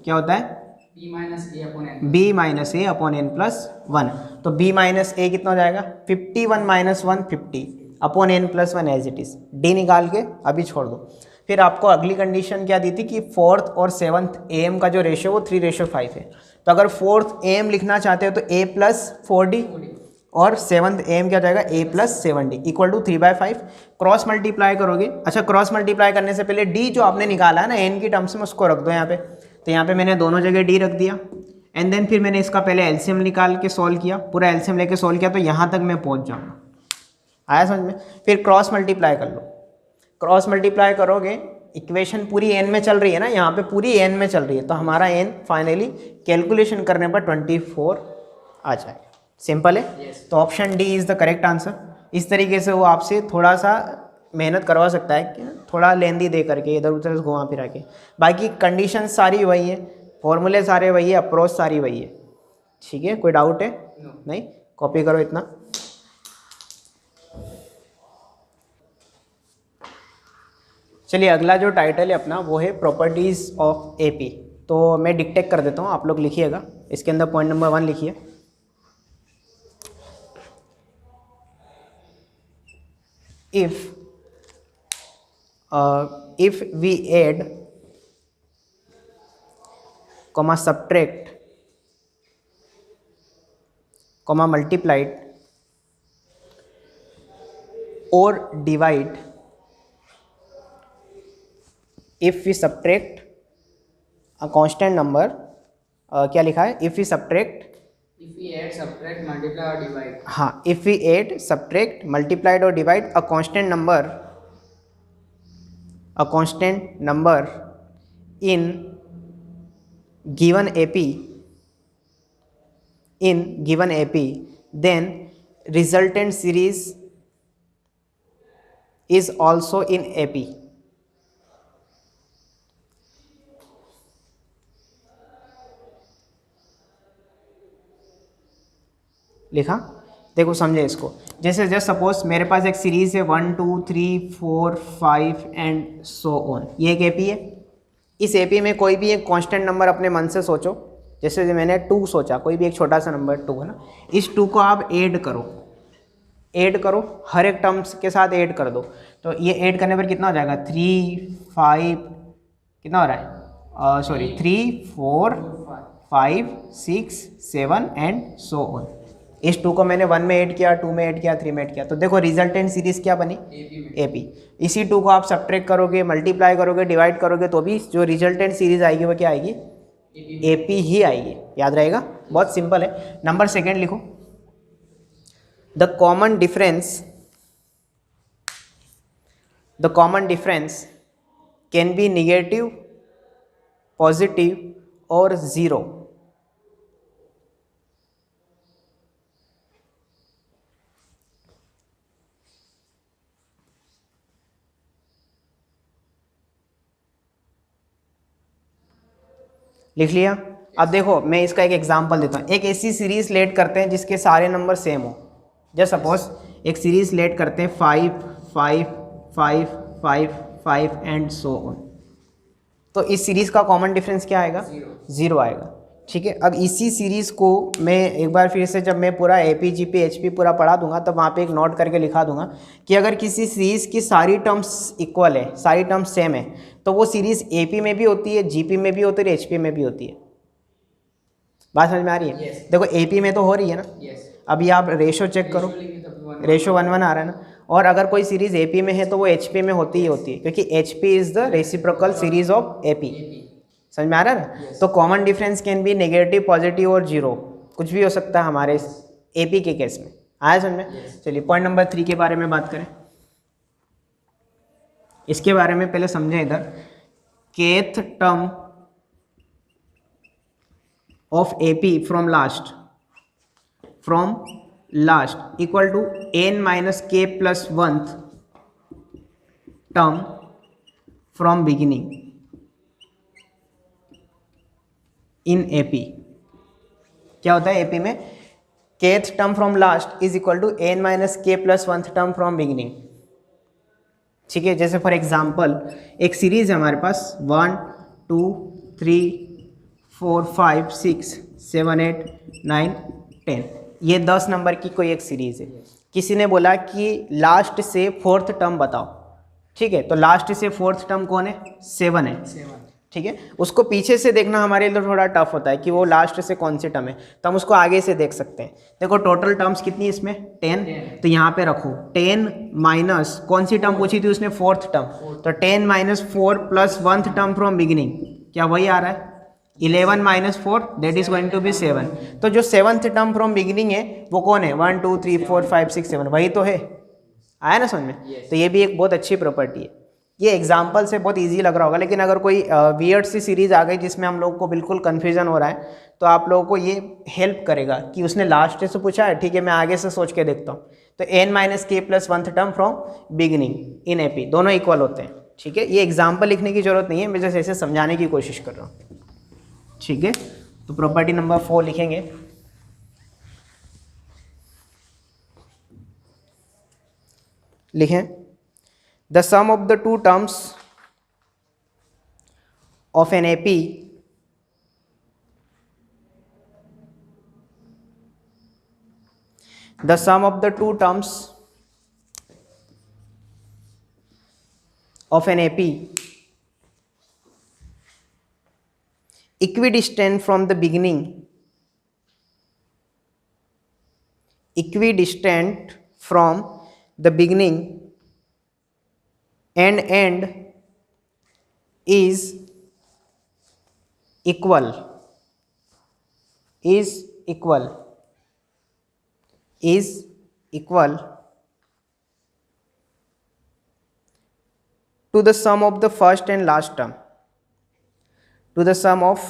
क्या होता है b minus a upon n b minus A upon n plus 1। तो b माइनस ए कितना हो जाएगा 51 minus 1 50 upon n plus 1 as it is. D निकाल के अभी छोड़ दो। फिर आपको अगली कंडीशन क्या दी थी कि 4th और 7th एम का जो रेशियो वो 3:5 है। तो अगर 4th एम लिखना चाहते हो तो a प्लस 4d और 7th एम क्या हो जाएगा a plus 7d equal to 3/5। Cross multiply करोगे, अच्छा क्रॉस मल्टीप्लाई करने से पहले d जो आपने निकाला है ना n की टर्म्स में उसको रख दो यहाँ पे। तो यहाँ पे मैंने दोनों जगह d रख दिया एंड देन फिर मैंने इसका पहले एलसीएम निकाल के सॉल्व किया, पूरा एलसीएम लेके सॉल्व किया, तो यहाँ तक मैं पहुँच जाऊँगा। आया समझ में। फिर क्रॉस मल्टीप्लाई कर लो, क्रॉस मल्टीप्लाई करोगे, इक्वेशन पूरी एन में चल रही है ना, यहाँ पे पूरी एन में चल रही है, तो हमारा एन फाइनली कैलकुलेशन करने पर 24 आ जाएगा। सिंपल है। तो option D is the correct answer. इस तरीके से वो आपसे थोड़ा सा मेहनत करवा सकता है कि थोड़ा लेंदी दे करके, इधर उधर घुमा फिरा के। बाकी कंडीशन सारी वही है, फॉर्मूले सारे वही है, अप्रोच सारी वही है। ठीक है, कोई डाउट है नहीं, कॉपी करो इतना। चलिए अगला जो टाइटल है अपना वो है प्रॉपर्टीज़ ऑफ एपी। तो मैं डिक्टेट कर देता हूँ, आप लोग लिखिएगा। इसके अंदर पॉइंट नंबर 1 लिखिए, if we add comma subtract comma multiplied or divide, if we subtract a constant number, क्या लिखा है, if we subtract, if we add subtract multiply or divide, हाँ, if we add subtract multiplied or divide a constant number in given AP, then resultant series is also in AP। लिखा, देखो समझे इसको, जैसे just suppose मेरे पास एक series है 1 2 3 4 5 and so on, ये एक एपी है। इस एपी में कोई भी एक कांस्टेंट नंबर अपने मन से सोचो, जैसे मैंने 2 सोचा, कोई भी एक छोटा सा नंबर 2 है ना, इस 2 को आप ऐड करो, हर एक टर्म्स के साथ ऐड कर दो, तो ये ऐड करने पर कितना हो जाएगा 3 5 कितना हो रहा है, सॉरी 3 4 5 6 7 एंड सो ऑन। इस 2 को मैंने 1 में ऐड किया, 2 में ऐड किया, 3 में ऐड किया, तो देखो रिजल्टेंट सीरीज क्या बनी, एपी। इसी 2 को आप सब्ट्रैक्ट करोगे, मल्टीप्लाई करोगे, डिवाइड करोगे, तो भी जो रिजल्टेंट सीरीज आएगी वो क्या आएगी, एपी ही आएगी। याद रहेगा, बहुत सिंपल है। नंबर सेकेंड लिखो, the common difference can be negative, positive और ज़ीरो। लिख लिया। अब देखो मैं इसका एक एग्जांपल देता हूँ। एक ऐसी सीरीज लेट करते हैं जिसके सारे नंबर सेम हो। जैसे सपोज एक सीरीज लेट करते हैं 5 5 5 5 5 एंड सो ऑन, तो इस सीरीज का कॉमन डिफरेंस क्या आएगा, ज़ीरो आएगा। ठीक है, अब इसी सीरीज़ को मैं एक बार फिर से, जब मैं पूरा AP GP HP पूरा पढ़ा दूंगा तब वहाँ पे एक नोट करके लिखा दूंगा कि अगर किसी सीरीज़ की सारी टर्म्स इक्वल है, सारी टर्म्स सेम है, तो वो सीरीज़ AP में भी होती है, GP में भी होती है, HP में भी होती है। बात समझ में आ रही है? Yes. देखो AP में तो हो रही है ना। Yes. अभी आप रेशो चेक करो, रेशो 1 1 आ रहा है ना। और अगर कोई सीरीज़ AP में है तो वो HP में होती ही होती है, क्योंकि HP is the reciprocal series of AP। समझ में आ रहा है ना? तो common difference can be negative, positive और जीरो, कुछ भी हो सकता है हमारे AP के केस में। आया समझ में? चलिए पॉइंट नंबर 3 के बारे में बात करें। इसके बारे में पहले समझें इधर, kth term of AP from last equal to n minus k plus 1th term from beginning in AP। क्या होता है AP में, kth term from last is equal to n minus k plus 1th term from beginning. ठीक है, जैसे for example एक series है हमारे पास 1 2 3 4 5 6 7 8 9 10, ये 10 नंबर की कोई एक सीरीज है। किसी ने बोला कि लास्ट से 4th टर्म बताओ। ठीक है, तो लास्ट से 4th टर्म कौन है, 7 है। ठीक है, उसको पीछे से देखना हमारे लिए थोड़ा टफ होता है कि वो लास्ट से कौन सी टर्म है, तो हम उसको आगे से देख सकते हैं। देखो टोटल टर्म्स कितनी इसमें 10, तो यहाँ पे रखो 10 माइनस कौन सी टर्म पूछी थी उसने, 4th टर्म, तो 10 minus 4 plus 1th term from beginning, क्या वही आ रहा है 11 minus 4 that is going to be 7। तो जो 7th टर्म फ्रॉम बिगिनिंग है वो कौन है, 1 2 3 4 5 6 7, वही तो है। आया ना समझ में? तो ये भी एक बहुत अच्छी प्रॉपर्टी है। ये एग्जाम्पल से बहुत इजी लग रहा होगा, लेकिन अगर कोई वियर्ड सी सीरीज आ गई जिसमें हम लोग को बिल्कुल कन्फ्यूजन हो रहा है, तो आप लोगों को ये हेल्प करेगा कि उसने लास्ट से पूछा है, ठीक है मैं आगे से सोच के देखता हूँ, तो n माइनस के plus 1th term from beginning in AP दोनों इक्वल होते हैं। ठीक है, ये एग्जाम्पल लिखने की जरूरत नहीं है, मैं जैसे ऐसे समझाने की कोशिश कर रहा हूँ। ठीक है, तो प्रॉपर्टी नंबर 4 लिखेंगे, लिखें the sum of the two terms of an AP the sum of the two terms of an AP equidistant from the beginning, equidistant from the beginning and end is equal to the sum of the first and last term, to the sum of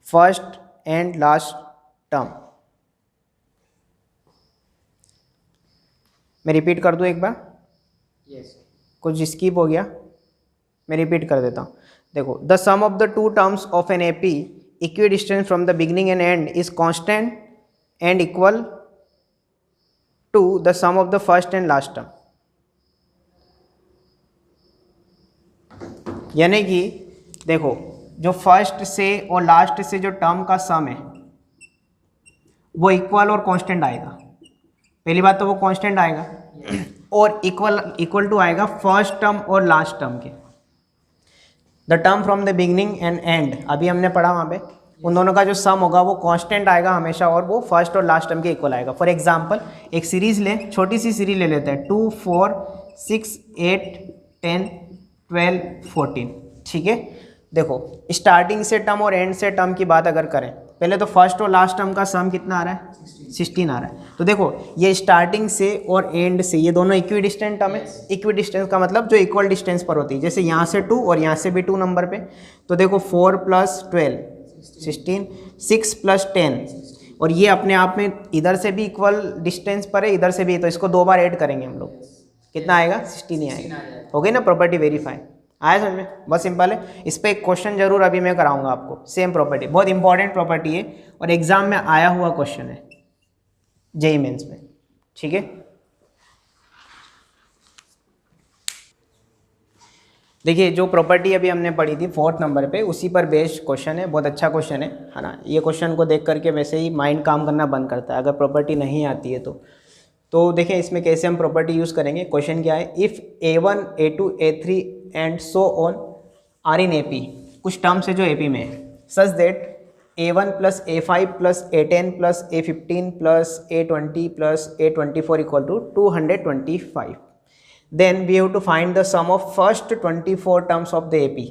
first and last term। मैं repeat कर दूं एक बार, कुछ skip हो गया, मैं repeat कर देता हूँ। देखो, the sum of the two terms of an AP equidistant from the beginning and and is constant and equal to the sum of the first and last term. यानी कि देखो जो फर्स्ट से और लास्ट से जो टर्म का सम है वो इक्वल और कांस्टेंट आएगा। पहली बात तो वो कांस्टेंट आएगा और इक्वल टू आएगा फर्स्ट टर्म और लास्ट टर्म के। The term from the beginning and and अभी हमने पढ़ा वहाँ पे, उन दोनों का जो सम होगा वो कांस्टेंट आएगा हमेशा और वो फर्स्ट और लास्ट टर्म के इक्वल आएगा। फॉर एग्जांपल एक सीरीज ले, छोटी सी सीरीज ले लेते हैं 2 4 6 8 10 12 14। ठीक है, देखो स्टार्टिंग से टर्म और एंड से टर्म की बात अगर करें, पहले तो फर्स्ट और लास्ट टर्म का सम कितना आ रहा है 16 आ रहा है। तो देखो ये स्टार्टिंग से और एंड से ये दोनों इक्वी डिस्टेंस टर्म है। इक्वी डिस्टेंस का मतलब जो इक्वल डिस्टेंस पर होती है, जैसे यहाँ से 2 और यहाँ से भी 2 नंबर पे। तो देखो 4 + 12 16, 6 + 10 और ये अपने आप में इधर से भी इक्वल डिस्टेंस पर है, इधर से भी, तो इसको 2 बार ऐड करेंगे हम लोग, कितना आएगा 16 ही आएगा। हो गई ना प्रॉपर्टी वेरीफाई। आया समझ में, बहुत सिंपल है। इस पर एक क्वेश्चन जरूर अभी मैं कराऊंगा आपको, सेम प्रॉपर्टी, बहुत इंपॉर्टेंट प्रॉपर्टी है और एग्जाम में आया हुआ क्वेश्चन है जेईई मेंस में। ठीक है, देखिए जो प्रॉपर्टी अभी हमने पढ़ी थी 4th नंबर पे, उसी पर बेस्ड क्वेश्चन है, बहुत अच्छा क्वेश्चन है ना। ये क्वेश्चन को देख करके वैसे ही माइंड काम करना बंद करता है अगर प्रॉपर्टी नहीं आती है तो देखिए इसमें कैसे हम प्रॉपर्टी यूज़ करेंगे। क्वेश्चन क्या है, if A1 A2 A3 and so on are in AP, कुछ टर्म्स है जो AP में है, such that A1 + A5 + A10 + A15 + A20 + A24 equal to 225, then we have to find the sum of first 24 terms of the AP।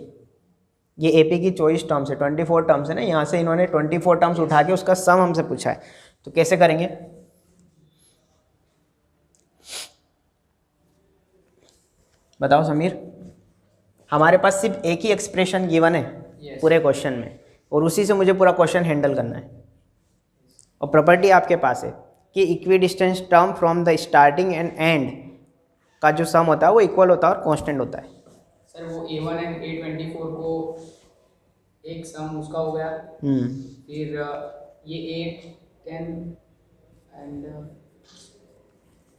ये AP की choice terms है, 24 terms है ना, यहाँ से इन्होंने 24 टर्म्स उठा के उसका सम हमसे पूछा है। तो कैसे करेंगे, बताओ समीर। हमारे पास सिर्फ एक ही एक्सप्रेशन गिवन है पूरे क्वेश्चन में और उसी से मुझे पूरा क्वेश्चन हैंडल करना है। और प्रॉपर्टी आपके पास है कि equi distance term from the starting and and का जो सम होता है वो इक्वल होता है और कांस्टेंट होता है। सर वो A1 एंड A24 को एक सम उसका हो गया, फिर ये 8 10 एंड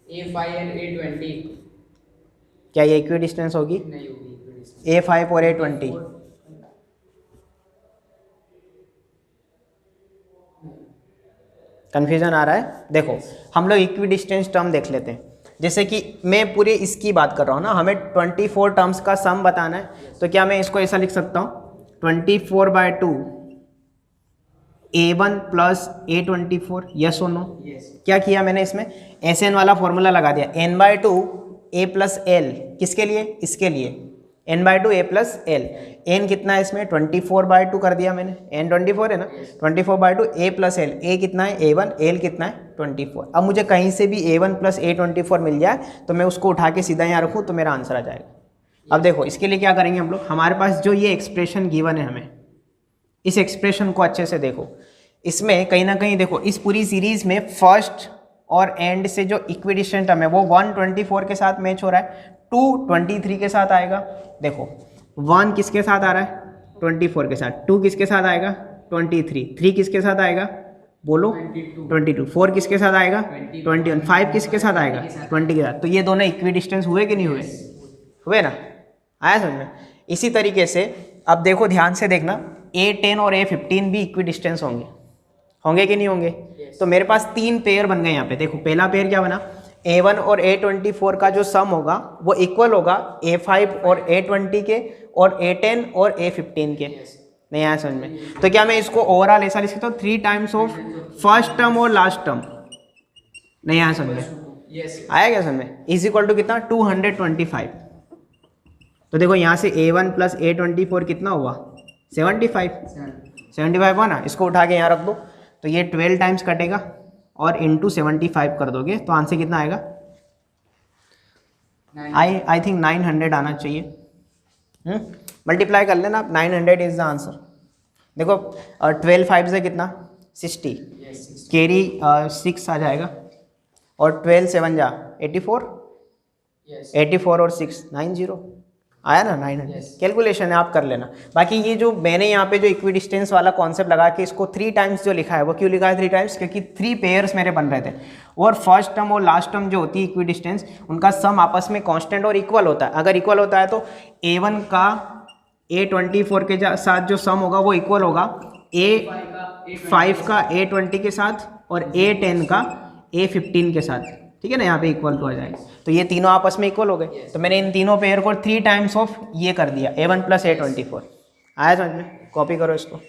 A5 एंड A20, क्या ये इक्वी डिस्टेंस होगी? नहीं होगी A5 और A20 कन्फ्यूजन आ रहा है। देखो हम लोग इक्वी डिस्टेंस टर्म देख लेते हैं। जैसे कि मैं पूरे इसकी बात कर रहा हूँ ना, हमें 24 टर्म्स का सम बताना है, तो क्या मैं इसको ऐसा लिख सकता हूँ 24/2 A1 + A24, यस और नो? क्या किया मैंने इसमें SN वाला फॉर्मूला लगा दिया, n/2 A + L, किसके लिए? इसके लिए n/2 A + L। n कितना है इसमें 24/2 कर दिया मैंने, n 24 है ना, 24/2 A + L। A कितना है A1, L कितना है 24। अब मुझे कहीं से भी A1 + A24 मिल जाए तो मैं उसको उठा के सीधा यहाँ रखूँ तो मेरा आंसर आ जाएगा। अब देखो इसके लिए क्या करेंगे हम लोग, हमारे पास जो ये एक्सप्रेशन गिवन है, हमें इस एक्सप्रेशन को अच्छे से देखो। इसमें कहीं ना कहीं देखो इस पूरी सीरीज में फर्स्ट और एंड से जो इक्विडिस्टेंस टर्म है वो 124 के साथ मैच हो रहा है, 223 के साथ आएगा। देखो 1 किसके साथ आ रहा है 24 के साथ, 2 किसके साथ आएगा 23, 3 किसके साथ आएगा बोलो 22, 4 किसके साथ आएगा 21, 5 किसके साथ आएगा 20 के साथ। तो ये दोनों इक्विडिस्टेंस हुए कि नहीं हुए? हुए ना, आया समझ में। इसी तरीके से अब देखो ध्यान से देखना, A10 और A15 भी इक्विडिस्टेंस होंगे, होंगे कि नहीं होंगे? तो मेरे पास 3 पेयर बन गए यहाँ पे। देखो पहला पेयर क्या बना, A1 और A24 का जो सम होगा वो इक्वल होगा A5 और A20 के और A10 और A15 के। नहीं आया समझ में? तो क्या मैं इसको ओवरऑल ऐसा लिख सकता हूँ 3 टाइम्स ऑफ फर्स्ट टर्म और लास्ट टर्म? नहीं आया समझ में? आया क्या समझ में? इज इक्वल टू कितना 225। तो देखो यहाँ से A1 + A24 कितना हुआ 75 हुआ ना, इसको उठा के यहाँ रख दो तो ये 12 टाइम्स कटेगा और इंटू 75 कर दोगे तो आंसर कितना आएगा? आई थिंक 900 आना चाहिए। मल्टीप्लाई कर लेना आप, 900 इज द आंसर। देखो 12 5 से कितना 60, कैरी 6 आ जाएगा और 12 7 जा 84, 84 और 6 90। आया ना 900। कैलकुलेशन है, आप कर लेना। बाकी ये जो मैंने यहाँ पे जो इक्विडिस्टेंस वाला कॉन्सेप्ट लगा के इसको 3 टाइम्स जो लिखा है, वो क्यों लिखा है 3 टाइम्स? क्योंकि 3 पेयर्स मेरे बन रहे थे और फर्स्ट टर्म और लास्ट टर्म जो होती है इक्विडिस्टेंस, उनका सम आपस में कांस्टेंट और इक्वल होता है। अगर इक्वल होता है तो A1 का A24 के साथ जो सम होगा वो इक्वल होगा A5 का A20 के साथ और A10 का A15 के साथ, ठीक है ना, यहाँ पे इक्वल टू आ जाएगा। तो ये तीनों आपस में इक्वल हो गए। तो मैंने इन तीनों पेयर को 3 टाइम्स ऑफ ये कर दिया A1 + A24। आया समझ में? कॉपी करो इसको।